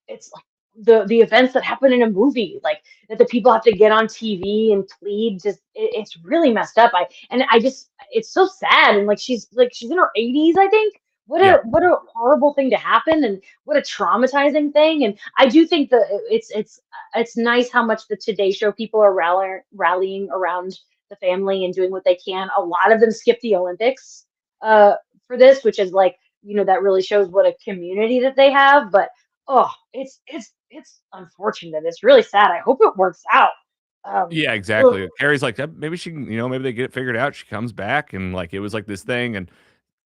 [SPEAKER 2] it's like the events that happen in a movie, like that the people have to get on TV and plead. Just it's really messed up. I just it's so sad. And like she's in her 80s, I think.
[SPEAKER 1] Yeah.
[SPEAKER 2] What a horrible thing to happen, and what a traumatizing thing. And I do think that it's nice how much the Today Show people are rallying around the family and doing what they can. A lot of them skip the Olympics uh, for this, which is like, that really shows what a community that they have. But oh, it's unfortunate. It's really sad. I hope it works out.
[SPEAKER 1] Yeah,
[SPEAKER 2] Ugh.
[SPEAKER 1] exactly. Carrie's like, maybe she can, maybe they get it figured out. She comes back and like it was like this thing, and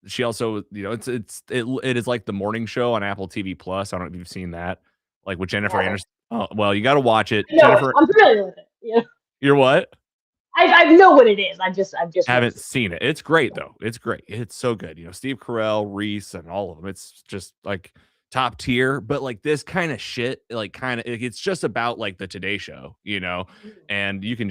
[SPEAKER 1] she also, it is like the morning show on Apple TV Plus. I don't know if you've seen that, like with Jennifer
[SPEAKER 2] Yeah,
[SPEAKER 1] Aniston. Oh, well, you got to watch it.
[SPEAKER 2] I know it.
[SPEAKER 1] Jennifer,
[SPEAKER 2] I'm familiar with it. Yeah,
[SPEAKER 1] you're what?
[SPEAKER 2] I know what it is. I've just never
[SPEAKER 1] Haven't
[SPEAKER 2] seen
[SPEAKER 1] seen it. It's great though. It's great. It's so good. Steve Carell, Reese, and all of them. It's just like top tier. But like this kind of shit, like it's just about like the Today Show,
[SPEAKER 2] it.
[SPEAKER 1] and you can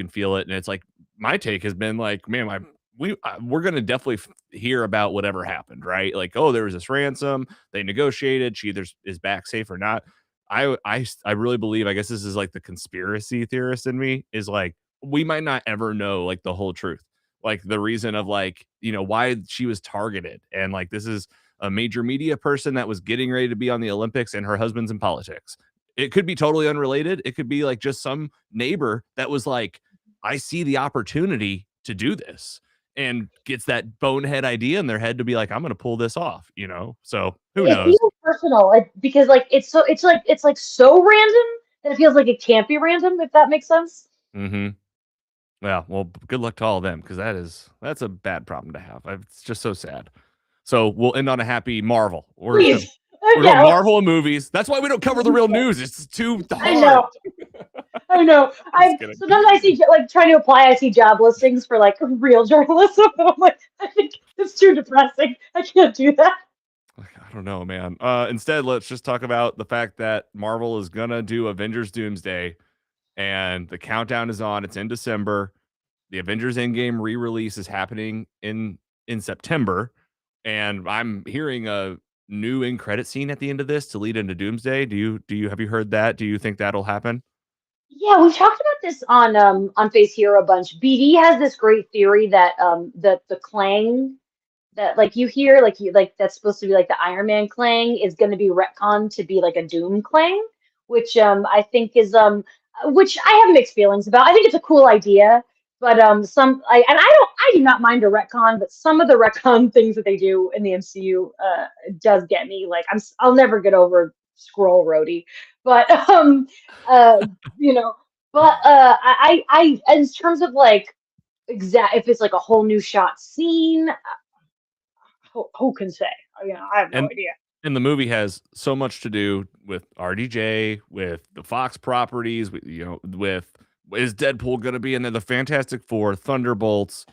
[SPEAKER 1] feel it. And it's like my take has been like, man, we're gonna definitely hear about whatever happened, right? Like, oh, there was this ransom. They negotiated. She either is back safe or not. I really believe. I guess this is like the conspiracy theorist in me is like we might not ever know like the whole truth, like the reason of like why she was targeted, and like this is a major media person that was getting ready to be on the Olympics and her husband's in politics. It could be totally unrelated. It could be like just some neighbor that was like, I see the opportunity to do this, and gets that bonehead idea in their head to be like, I'm going to pull this off. So who
[SPEAKER 2] It
[SPEAKER 1] knows?
[SPEAKER 2] feels personal, like, because like it's like so random that it feels like it can't be random, if that makes sense.
[SPEAKER 1] Mm-hmm. Well, good luck to all of them, because that's a bad problem to have. It's just so sad. So we'll end on a happy Marvel.
[SPEAKER 2] Please,
[SPEAKER 1] We're going
[SPEAKER 2] yeah.
[SPEAKER 1] Marvel and movies. That's why we don't cover the real news. It's too
[SPEAKER 2] I
[SPEAKER 1] hard.
[SPEAKER 2] know. I know.
[SPEAKER 1] Just
[SPEAKER 2] I
[SPEAKER 1] kidding.
[SPEAKER 2] sometimes I see like trying to apply. I see job listings for like real journalism, and I'm like, I think it's too depressing. I can't do that.
[SPEAKER 1] I don't know, man. Instead, let's just talk about the fact that Marvel is gonna do Avengers Doomsday, and the countdown is on. It's in December. The Avengers Endgame re-release is happening in September, and I'm hearing a new end credit scene at the end of this to lead into Doomsday. Do you have you heard that? Do you think that'll happen?
[SPEAKER 2] Yeah, we've talked about this on Face Hero a bunch. BD has this great theory that the clang that like you hear, like you like that's supposed to be like the Iron Man clang, is going to be retconned to be like a Doom clang, which I think is which I have mixed feelings about. I think it's a cool idea, but I do not mind a retcon, but some of the retcon things that they do in the MCU does get me. Like I'll never get over Scroll Rhodey, but uh you know, but in terms of like exact, if it's like a whole new shot scene, who can say? I have no
[SPEAKER 1] And
[SPEAKER 2] idea.
[SPEAKER 1] and the movie has so much to do with RDJ, with the Fox properties, with is Deadpool going to be in there, the Fantastic Four, Thunderbolts,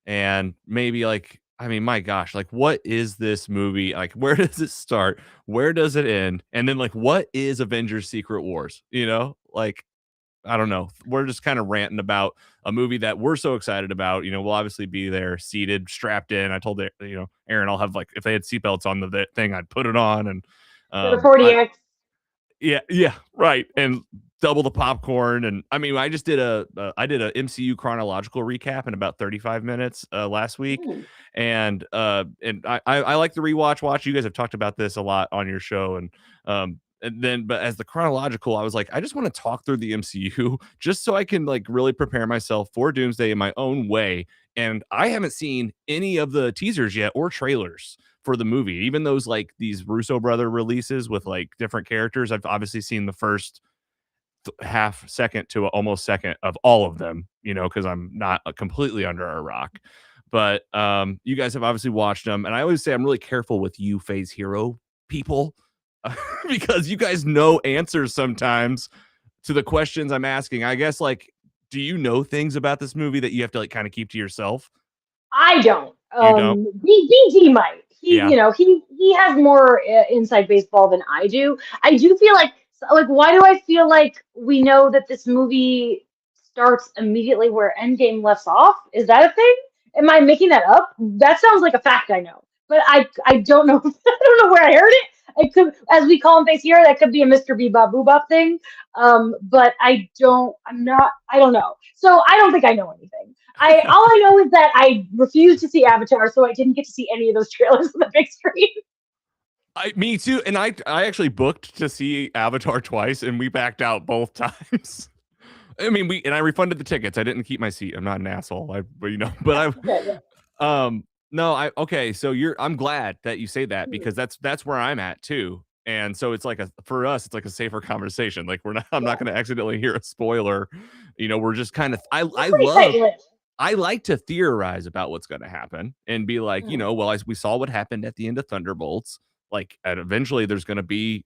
[SPEAKER 1] and maybe like, I mean, my gosh, like what is this movie? Like where does it start? Where does it end? And then like what is Avengers Secret Wars? Like I don't know. We're just kind of ranting about a movie that we're so excited about. We'll obviously be there, seated, strapped in. I told Aaron, I'll have like if they had seatbelts on the thing, I'd put it on, and
[SPEAKER 2] For the
[SPEAKER 1] I
[SPEAKER 2] 40X.
[SPEAKER 1] yeah, right, and double the popcorn. And I mean, I did a MCU chronological recap in about 35 minutes last week,
[SPEAKER 2] Ooh.
[SPEAKER 1] and I like the rewatch. Watch, you guys have talked about this a lot on your show, and then, but as the chronological, I was like, I just want to talk through the MCU just so I can like really prepare myself for Doomsday in my own way. And I haven't seen any of the teasers yet or trailers for the movie, even those like these Russo brother releases with like different characters. I've obviously seen the first half second to almost second of all of them, because I'm not completely under a rock. But you guys have obviously watched them, and I always say I'm really careful with you Phase Hero people because you guys know answers sometimes to the questions I'm asking. I guess like, do you know things about this movie that you have to like kind of keep to yourself?
[SPEAKER 2] I don't.
[SPEAKER 1] You don't?
[SPEAKER 2] BD might.
[SPEAKER 1] Yeah.
[SPEAKER 2] He has more inside baseball than I do. I do feel like why do I feel like we know that this movie starts immediately where Endgame left off? Is that a thing? Am I making that up? That sounds like a fact I know, but I don't know. I don't know where I heard it. It could, as we call him face here, that could be a Mr. Bebop Boobop thing. But I don't know. So I don't think I know anything. All I know is that I refused to see Avatar, so I didn't get to see any of those trailers on the big screen.
[SPEAKER 1] Me too. And I actually booked to see Avatar twice, and we backed out both times. I mean, I refunded the tickets. I didn't keep my seat. I'm not an asshole. But
[SPEAKER 2] Okay, yeah.
[SPEAKER 1] no, okay. So I'm glad that you say that, because that's where I'm at too. And so it's like for us, it's like a safer conversation. Like I'm not
[SPEAKER 2] Yeah.
[SPEAKER 1] going to accidentally hear a spoiler. We're just kind of,
[SPEAKER 2] We're pretty tight lipped.
[SPEAKER 1] I like to theorize about what's going to happen and be like,
[SPEAKER 2] Mm.
[SPEAKER 1] well, as we saw what happened at the end of Thunderbolts, like, and eventually there's going to be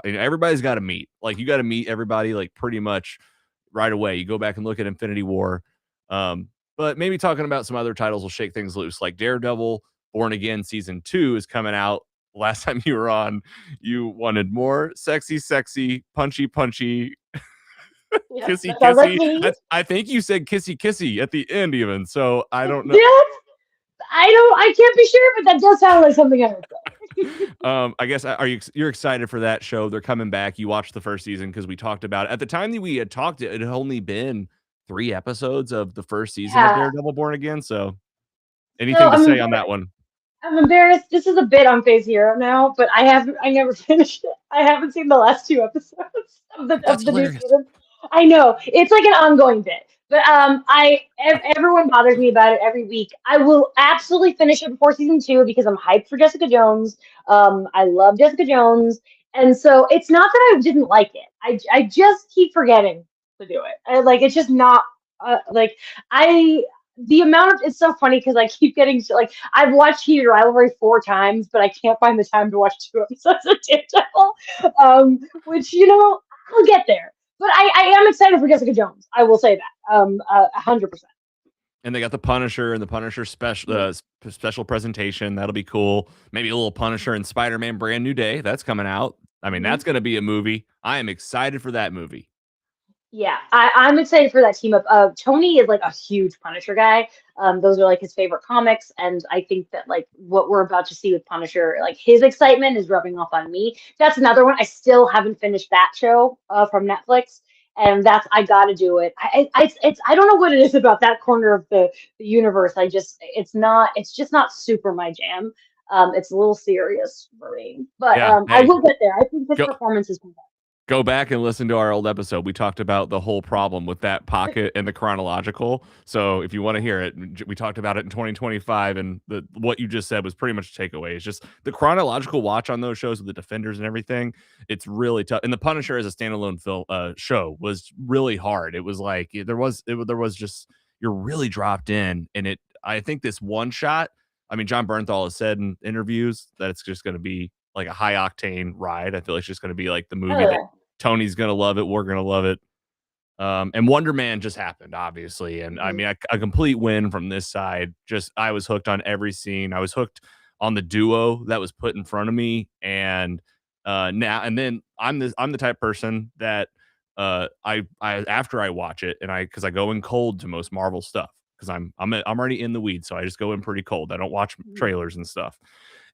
[SPEAKER 1] everybody's got to meet. Like, you got to meet everybody, like, pretty much right away. You go back and look at Infinity War. But maybe talking about some other titles will shake things loose. Like Daredevil Born Again season 2 is coming out. Last time you were on, you wanted more sexy, punchy,
[SPEAKER 2] Yeah,
[SPEAKER 1] kissy
[SPEAKER 2] that sounds like
[SPEAKER 1] kissy.
[SPEAKER 2] me.
[SPEAKER 1] I think you said kissy at the end even. So I don't know.
[SPEAKER 2] Yes, I can't be sure, but that does sound like something I would say.
[SPEAKER 1] I guess you're excited for that show? They're coming back. You watched the first season because we talked about it. At the time that we had talked, it had only been 3 episodes of the first season of
[SPEAKER 2] Yeah.
[SPEAKER 1] Daredevil Born Again. So anything
[SPEAKER 2] So
[SPEAKER 1] to say on that one?
[SPEAKER 2] I'm embarrassed. This is a bit on Phase Hero now, but I never finished it. I haven't seen the last 2 episodes of
[SPEAKER 1] That's
[SPEAKER 2] the new
[SPEAKER 1] hilarious.
[SPEAKER 2] season. I know it's like an ongoing bit, but everyone bothers me about it every week. I will absolutely finish it before season 2 because I'm hyped for Jessica Jones. I love Jessica Jones, and so it's not that I didn't like it. I just keep forgetting to do it. It's just not like I the amount of it's so funny because I keep getting like I've watched Heated Rivalry 4 times, but I can't find the time to watch 2 episodes of Daredevil. Which I'll get there. But I am excited for Jessica Jones. I will say that 100%.
[SPEAKER 1] And they got the Punisher and the Punisher special presentation. That'll be cool. Maybe a little Punisher and Spider-Man Brand New Day. That's coming out. I mean,
[SPEAKER 2] Mm-hmm.
[SPEAKER 1] that's going to be a movie. I am excited for that movie.
[SPEAKER 2] Yeah, I'm excited for that team up. Tony is like a huge Punisher guy. Those are like his favorite comics, and I think that like what we're about to see with Punisher, like his excitement is rubbing off on me. That's another one. I still haven't finished that show from Netflix, and I got to do it. I don't know what it is about that corner of the universe. It's just not super my jam. It's a little serious for me, but
[SPEAKER 1] Yeah.
[SPEAKER 2] I
[SPEAKER 1] Hey,
[SPEAKER 2] will get there. I think his
[SPEAKER 1] go
[SPEAKER 2] performance is fantastic.
[SPEAKER 1] go back and listen to our old episode. We talked about the whole problem with that pocket and the chronological. So if you want to hear it, we talked about it in 2025, and what you just said was pretty much a takeaway. It's just the chronological watch on those shows with the Defenders and everything. It's really tough. And the Punisher as a standalone film show was really hard. It was like there was just you're really dropped in, and it. I think this one shot. I mean, John Bernthal has said in interviews that it's just going to be like a high octane ride. I feel like it's just going to be like the movie that
[SPEAKER 2] Oh,
[SPEAKER 1] Tony's gonna love it. We're gonna love it. And Wonder Man just happened, obviously, and I
[SPEAKER 2] yeah.
[SPEAKER 1] mean, a complete win from this side. Just I was hooked on every scene. I was hooked on the duo that was put in front of me, and now and then I'm the type of person that I after I watch it and because I go in cold to most Marvel stuff because I'm already in the weeds, so I just go in pretty cold. I don't watch
[SPEAKER 2] Mhm.
[SPEAKER 1] trailers and stuff.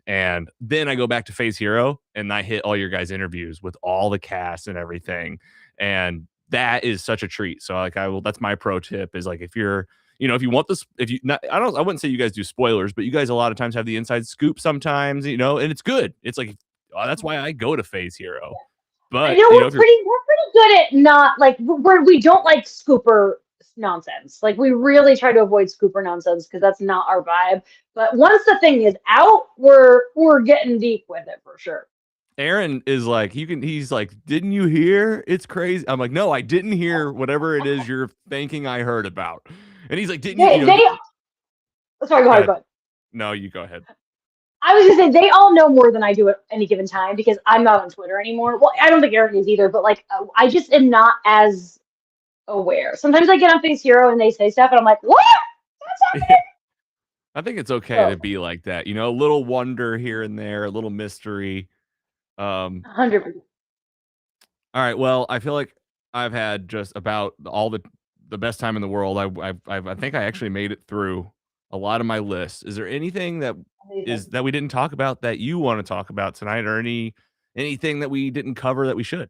[SPEAKER 1] And then I go back to Phase Hero and I hit all your guys' interviews with all the cast and everything. And that is such a treat. So like that's my pro tip is like if you're if you want this, if you not, I wouldn't say you guys do spoilers, but you guys a lot of times have the inside scoop sometimes, and it's good. It's like that's why I go to Phase Hero.
[SPEAKER 2] I
[SPEAKER 1] But
[SPEAKER 2] know
[SPEAKER 1] if you're
[SPEAKER 2] we're pretty good at not like we don't like scooper nonsense. Like we really try to avoid scooper nonsense because that's not our vibe. But once the thing is out, we're getting deep with it for sure.
[SPEAKER 1] Aaron is like, he's like, didn't you hear? It's crazy. I'm like, no, I didn't hear whatever it is you're thinking I heard about. And he's like, didn't you,
[SPEAKER 2] They sorry, go
[SPEAKER 1] go
[SPEAKER 2] ahead,
[SPEAKER 1] ahead.
[SPEAKER 2] go ahead.
[SPEAKER 1] No, you go ahead.
[SPEAKER 2] I was gonna say they all know more than I do at any given time because I'm not on Twitter anymore. Well, I don't think Eric is either, but like I just am not as aware. Sometimes I get on Face Hero and they say stuff and I'm like, what? What's
[SPEAKER 1] Yeah.
[SPEAKER 2] happening?
[SPEAKER 1] I think it's okay
[SPEAKER 2] So
[SPEAKER 1] to be like that. A little wonder here and there, a little mystery.
[SPEAKER 2] 100%.
[SPEAKER 1] All right. Well, I feel like I've had just about all the best time in the world. I think I actually made it through a lot of my list. Is there anything that
[SPEAKER 2] Amazing.
[SPEAKER 1] we didn't talk about that you want to talk about tonight, or any Anything that we didn't cover that we should?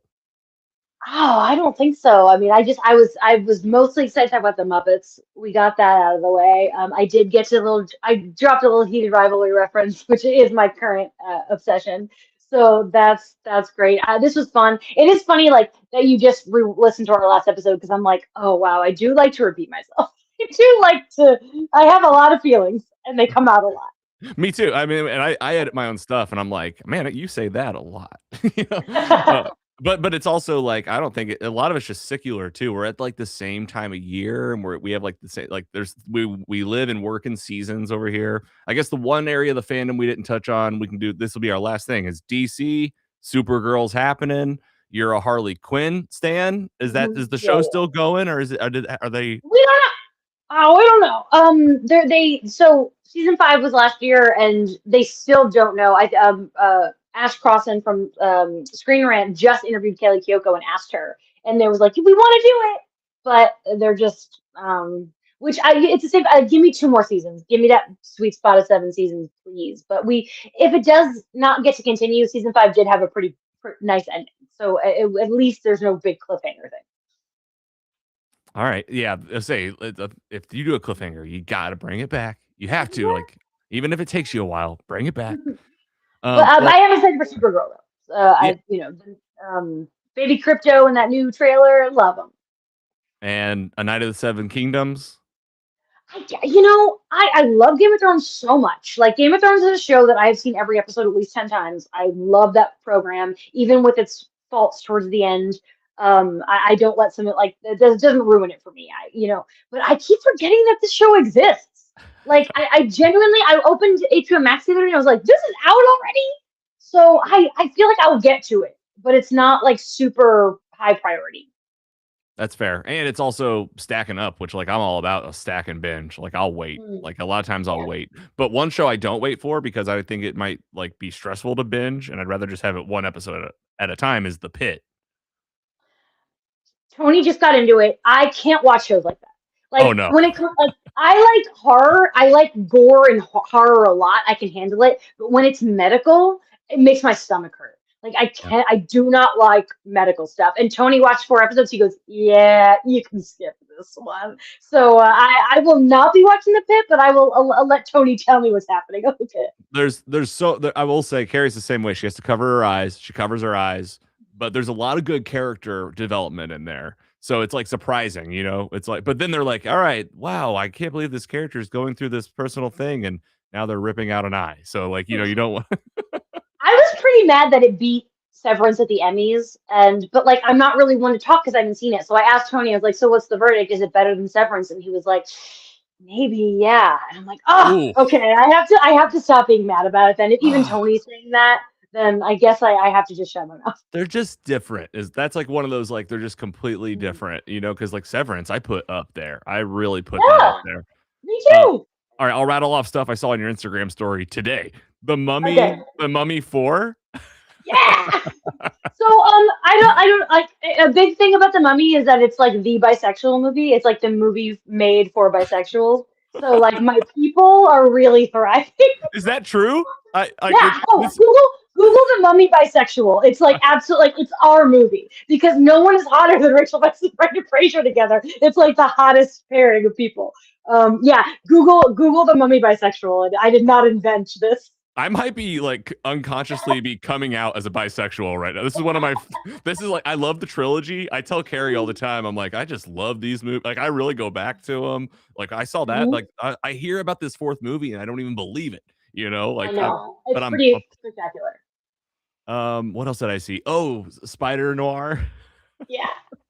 [SPEAKER 2] Oh, I don't think so. I mean, I was mostly excited to talk about the Muppets. We got that out of the way. I did get to a little, I dropped a little heated rivalry reference, which is my current obsession. So that's great. This was fun. It is funny, like that you just listened to our last episode because I'm like, oh wow, I do like to repeat myself. I do like to. I have a lot of feelings, and they come out a lot.
[SPEAKER 1] Me too. I mean, and I edit my own stuff, and I'm like, man, you say that a lot. You know? But it's also like I don't think a lot of it's just secular too. We're at like the same time of year, and we have like the same like we live and work in seasons over here. I guess the one area of the fandom we didn't touch on, we can do this will be our last thing is DC Supergirl's happening. You're a Harley Quinn stan. Is the
[SPEAKER 2] Yeah,
[SPEAKER 1] show
[SPEAKER 2] yeah.
[SPEAKER 1] still going, or are they?
[SPEAKER 2] We don't Oh, I don't know. They so season 5 was last year, and they still don't know. Ash Crossan from Screen Rant just interviewed Kelly Kyoko and asked her, and they was like, "We want to do it," but they're just which it's the same. Give me 2 more seasons. Give me that sweet spot of 7 seasons, please. But if it does not get to continue, season 5 did have a pretty nice ending. So at least there's no big cliffhanger thing.
[SPEAKER 1] All right. Yeah. Say if you do a cliffhanger, you got to bring it back. You have to, like, even if it takes you a while, bring it back.
[SPEAKER 2] But
[SPEAKER 1] Well,
[SPEAKER 2] I am excited for Supergirl though.
[SPEAKER 1] yeah.
[SPEAKER 2] Baby Crypto in that new trailer, love him.
[SPEAKER 1] And A Night of the Seven Kingdoms.
[SPEAKER 2] I love Game of Thrones so much. Like Game of Thrones is a show that I've seen every episode at least 10 times. I love that program, even with its faults towards the end. I don't let some like it doesn't ruin it for me. But I keep forgetting that this show exists. Like I genuinely I opened HBO Max the other day and I was like, this is out already. So I feel like I'll get to it, but it's not like super high priority.
[SPEAKER 1] That's fair. And it's also stacking up, which like I'm all about a stack and binge. Like I'll wait.
[SPEAKER 2] Mm,
[SPEAKER 1] Like a lot of times I'll
[SPEAKER 2] yeah.
[SPEAKER 1] wait. But one show I don't wait for because I think it might like be stressful to binge and I'd rather just have it one episode at a time is The Pit.
[SPEAKER 2] Tony just got into it. I can't watch shows like that.
[SPEAKER 1] Oh
[SPEAKER 2] Like
[SPEAKER 1] no.
[SPEAKER 2] when it comes, like I like horror. I like gore and horror a lot. I can handle it. But when it's medical, it makes my stomach hurt. Like I
[SPEAKER 1] Yeah.
[SPEAKER 2] can't. I do not like medical stuff. And Tony watched 4 episodes. He goes, "Yeah, you can skip this one." So I will not be watching The Pit, but I'll let Tony tell me what's happening on The Pit.
[SPEAKER 1] I will say Carrie's the same way. She has to cover her eyes. She covers her eyes, but there's a lot of good character development in there. So it's like surprising, you know. It's like, but then they're like, "All right, wow, I can't believe this character is going through this personal thing, and now they're ripping out an eye." So like, you don't want.
[SPEAKER 2] I was pretty mad that it beat Severance at the Emmys, but like I'm not really one to talk because I haven't seen it. So I asked Tony, I was like, "So what's the verdict? Is it better than Severance?" And he was like, "Maybe, yeah." And I'm like, "Oh,
[SPEAKER 1] Ooh,
[SPEAKER 2] okay. I have to stop being mad about it then. If even Tony's saying that, then I guess I have to just shut my mouth."
[SPEAKER 1] they're just different. Is that's like one of those like they're just completely different, you know? Because like Severance, I put up there. I really put that up
[SPEAKER 2] Yeah,
[SPEAKER 1] there.
[SPEAKER 2] me
[SPEAKER 1] Uh,
[SPEAKER 2] too.
[SPEAKER 1] all right, I'll rattle off stuff I saw on your Instagram story today.
[SPEAKER 2] Okay.
[SPEAKER 1] The Mummy 4.
[SPEAKER 2] Yeah. So I don't like a big thing about the Mummy is that it's like the bisexual movie. It's like the movie made for bisexuals. So like my people are really thriving.
[SPEAKER 1] Is that true? I like
[SPEAKER 2] Yeah. Oh,
[SPEAKER 1] this.
[SPEAKER 2] Google the Mummy bisexual. It's like absolutely like it's our movie because no one is hotter than Rachel Weisz and Brendan Fraser together. It's like the hottest pairing of people. Yeah. Google the Mummy bisexual. And I did not invent this.
[SPEAKER 1] I might be like unconsciously be coming out as a bisexual right now. This is one of my. This is like I love the trilogy. I tell Carrie all the time. I'm like I just love these movies. Like I really go back to them. Like I saw that.
[SPEAKER 2] Mhm.
[SPEAKER 1] Like I hear about this fourth movie and I don't even believe it. You know,
[SPEAKER 2] I
[SPEAKER 1] like
[SPEAKER 2] know.
[SPEAKER 1] but
[SPEAKER 2] It's pretty spectacular.
[SPEAKER 1] what else did I see? Oh, Spider Noir.
[SPEAKER 2] Yeah.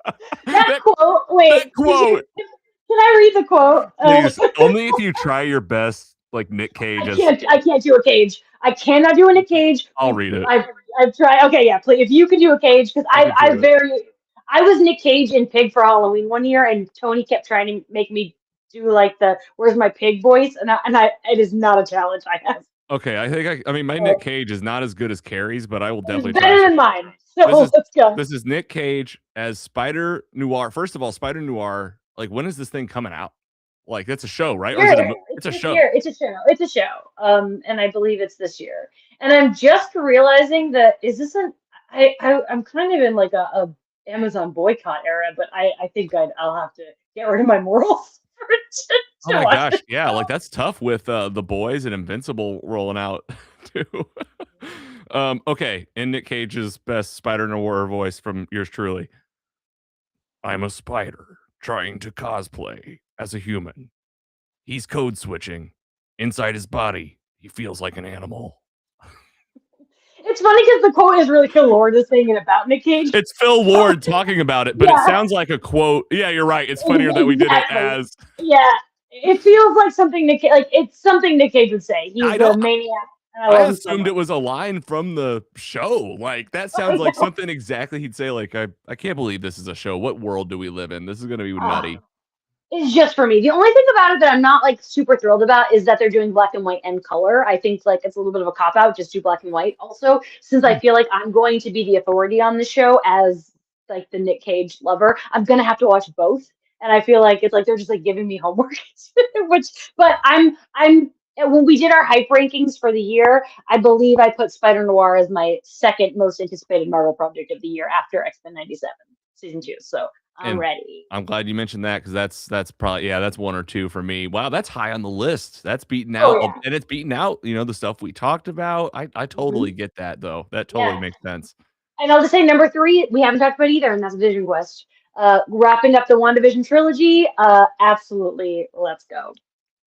[SPEAKER 2] That
[SPEAKER 1] that
[SPEAKER 2] quote.
[SPEAKER 1] that
[SPEAKER 2] Wait,
[SPEAKER 1] quote.
[SPEAKER 2] can I read the quote?
[SPEAKER 1] Please, only if you try your best, like Nick Cage as
[SPEAKER 2] I can't do a Cage. I cannot do a Nick Cage.
[SPEAKER 1] I'll read it.
[SPEAKER 2] I've tried. Okay, yeah, please. If you can do a Cage, because
[SPEAKER 1] I could do it.
[SPEAKER 2] I was Nick Cage in Pig for Halloween one year, and Tony kept trying to make me do like the "Where's my pig" voice, and it is not a challenge I have.
[SPEAKER 1] Okay, I mean my Nick
[SPEAKER 2] So
[SPEAKER 1] Cage is not as good as Carrie's, but I will
[SPEAKER 2] it's
[SPEAKER 1] definitely try.
[SPEAKER 2] better than mine.
[SPEAKER 1] This
[SPEAKER 2] So
[SPEAKER 1] is
[SPEAKER 2] let's go.
[SPEAKER 1] this is Nick Cage as Spider Noir. First of all, Spider Noir. Like, when is this thing coming out? Like, that's a show, right? Or is it
[SPEAKER 2] Year.
[SPEAKER 1] it's
[SPEAKER 2] It's
[SPEAKER 1] a
[SPEAKER 2] this
[SPEAKER 1] show.
[SPEAKER 2] year. It's a show. It's a show. And I believe it's this year. And I'm just realizing that is this an I'm kind of in like a Amazon boycott era, but I think I'll have to get rid of my morals
[SPEAKER 1] Oh
[SPEAKER 2] to
[SPEAKER 1] my
[SPEAKER 2] watch
[SPEAKER 1] gosh,
[SPEAKER 2] this
[SPEAKER 1] yeah, like,
[SPEAKER 2] show.
[SPEAKER 1] that's tough with, The Boys and Invincible rolling out too. Okay, in Nick Cage's best Spider Noir voice from yours truly. I'm a spider trying to cosplay as a human. He's code switching. Inside his body, he feels like an animal.
[SPEAKER 2] It's funny because the quote is really Phil Lord is saying it about Nick Cage.
[SPEAKER 1] It's Phil
[SPEAKER 2] So
[SPEAKER 1] Lord talking about it, but it
[SPEAKER 2] yeah,
[SPEAKER 1] sounds like a quote. Yeah, you're right. It's funnier that we did it
[SPEAKER 2] exactly.
[SPEAKER 1] as
[SPEAKER 2] Yeah, it feels like something like it's something Nick Cage would say. He's
[SPEAKER 1] I know.
[SPEAKER 2] a maniac, and I
[SPEAKER 1] I
[SPEAKER 2] love him so
[SPEAKER 1] assumed
[SPEAKER 2] much.
[SPEAKER 1] it was a line from the show. Like that
[SPEAKER 2] I
[SPEAKER 1] sounds like
[SPEAKER 2] know.
[SPEAKER 1] something exactly he'd say. Like I can't believe this is a show. What world do we live in? This is gonna be
[SPEAKER 2] Ah,
[SPEAKER 1] nutty.
[SPEAKER 2] it's just for me. The only thing about it that I'm not like super thrilled about is that they're doing black and white and color. I think like it's a little bit of a cop out, just do black and white. Also, since I
[SPEAKER 1] Hmm.
[SPEAKER 2] feel like I'm going to be the authority on the show as like the Nick Cage lover, I'm gonna have to watch both. And I feel like it's like they're just like giving me homework, which but I'm when we did our hype rankings for the year, I believe I put Spider Noir as my second most anticipated Marvel project of the year after X-Men 97 season 2. So I'm
[SPEAKER 1] And
[SPEAKER 2] ready.
[SPEAKER 1] I'm glad you mentioned that because that's probably that's one or two for me. Wow, that's high on the list. That's beaten
[SPEAKER 2] Oh
[SPEAKER 1] out,
[SPEAKER 2] yeah.
[SPEAKER 1] and it's beaten out. The stuff we talked about. I totally
[SPEAKER 2] Mhm.
[SPEAKER 1] get that though. That totally
[SPEAKER 2] Yeah.
[SPEAKER 1] makes sense.
[SPEAKER 2] And I'll just say number three, we haven't talked about either, and that's Vision Quest. Wrapping up the WandaVision trilogy. Absolutely, let's go.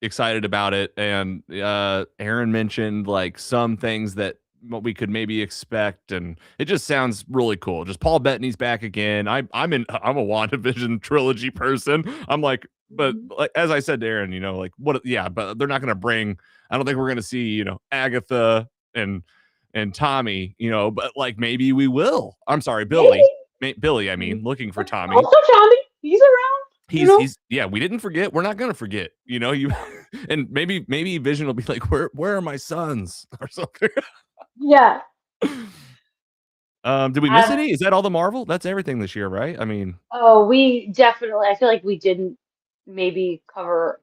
[SPEAKER 1] Excited about it. And Aaron mentioned like some things that what we could maybe expect, and it just sounds really cool. Just Paul Bettany's back again. I'm a WandaVision trilogy person. I'm like, but
[SPEAKER 2] Mhm.
[SPEAKER 1] like, as I said to Aaron, like what? Yeah, but they're not gonna bring. I don't think we're gonna see Agatha and Tommy. But like maybe we will. I'm sorry,
[SPEAKER 2] Maybe.
[SPEAKER 1] Billy. I mean, looking for Tommy.
[SPEAKER 2] Also, Tommy, he's around. You know.
[SPEAKER 1] He's yeah, we didn't forget. We're not gonna forget. You and maybe Vision will be like, where are my sons or something.
[SPEAKER 2] Yeah.
[SPEAKER 1] Did we miss
[SPEAKER 2] Um,
[SPEAKER 1] any? Is that all the Marvel? That's everything this year, right? I mean,
[SPEAKER 2] oh, we definitely. I feel like we didn't maybe cover.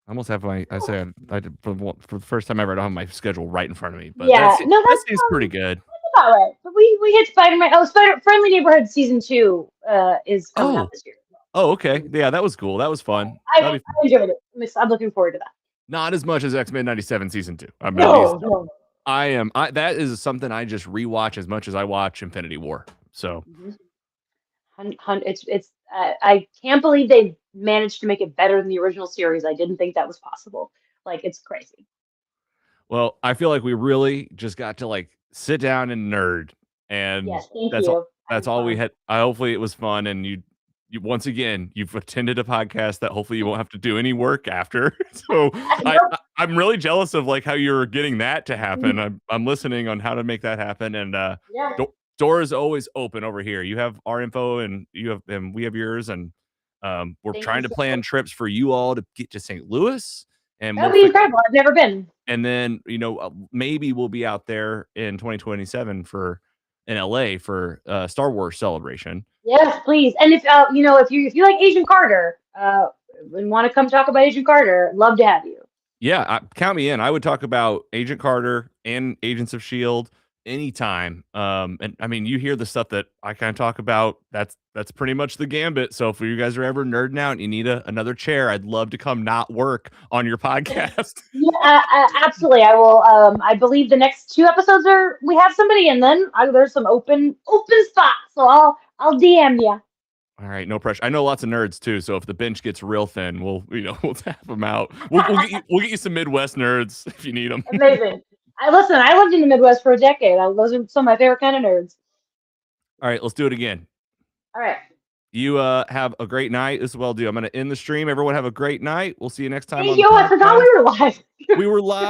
[SPEAKER 1] I almost have my. I say I did for the first time ever. I don't have my schedule right in front of me, but
[SPEAKER 2] Yeah. No,
[SPEAKER 1] that
[SPEAKER 2] that's
[SPEAKER 1] seems pretty good.
[SPEAKER 2] about right. But we hit Spider-Man. Oh, Spider Friendly Neighborhood season 2 is coming out
[SPEAKER 1] Oh,
[SPEAKER 2] this year.
[SPEAKER 1] oh, okay, yeah, that was cool. That was fun.
[SPEAKER 2] I,
[SPEAKER 1] That'd be
[SPEAKER 2] I enjoyed it. I'm looking forward to that.
[SPEAKER 1] not as much as X-Men 97 season 2. I'm gonna be.
[SPEAKER 2] No, no.
[SPEAKER 1] I am. That is something I just rewatch as much as I watch Infinity War. So.
[SPEAKER 2] Mhm. It's I can't believe they managed to make it better than the original series. I didn't think that was possible. Like it's crazy.
[SPEAKER 1] Well, I feel like we really just got to like sit down and nerd, and
[SPEAKER 2] Yes, thank
[SPEAKER 1] that's all.
[SPEAKER 2] you. That
[SPEAKER 1] That's
[SPEAKER 2] was
[SPEAKER 1] all we
[SPEAKER 2] fun.
[SPEAKER 1] had. Hopefully, it was fun, and you once again, you've attended a podcast that hopefully you won't have to do any work after. So
[SPEAKER 2] Nope.
[SPEAKER 1] I'm really jealous of like how you're getting that to happen. I'm listening on how to make that happen, and
[SPEAKER 2] Yeah.
[SPEAKER 1] door is always open over here. You have our info, and we have yours, and we're
[SPEAKER 2] Thank you
[SPEAKER 1] trying to
[SPEAKER 2] so
[SPEAKER 1] plan
[SPEAKER 2] much.
[SPEAKER 1] trips for you all to get to St. Louis, and
[SPEAKER 2] That
[SPEAKER 1] we'll
[SPEAKER 2] would be
[SPEAKER 1] figure.
[SPEAKER 2] incredible. I've never been.
[SPEAKER 1] And then, maybe we'll be out there in 2027 in LA for Star Wars celebration.
[SPEAKER 2] Yes, please. And if if you like Agent Carter, and want to come talk about Agent Carter, love to have you.
[SPEAKER 1] Yeah, count me in. I would talk about Agent Carter and Agents of Shield anytime. And I mean, you hear the stuff that I kind of talk about. That's pretty much the gambit. So if you guys are ever nerding out and you need another chair, I'd love to come not work on your podcast.
[SPEAKER 2] Yeah, absolutely. I will. I believe the next 2 episodes are we have somebody, and then there's some open spots. So I'll DM you.
[SPEAKER 1] All right, no pressure. I know lots of nerds too, so if the bench gets real thin, we'll we'll tap them out. We'll get you some Midwest nerds if you need them.
[SPEAKER 2] Amazing. I lived in the Midwest for a decade. Those are some of my favorite kind of nerds.
[SPEAKER 1] All right, let's do it again.
[SPEAKER 2] All right.
[SPEAKER 1] You have a great night. This is what I'll do. I'm going to end the stream. Everyone have a great night. We'll see you next time
[SPEAKER 2] Hey,
[SPEAKER 1] on the
[SPEAKER 2] yo, I forgot
[SPEAKER 1] podcast.
[SPEAKER 2] we were live.
[SPEAKER 1] We were live.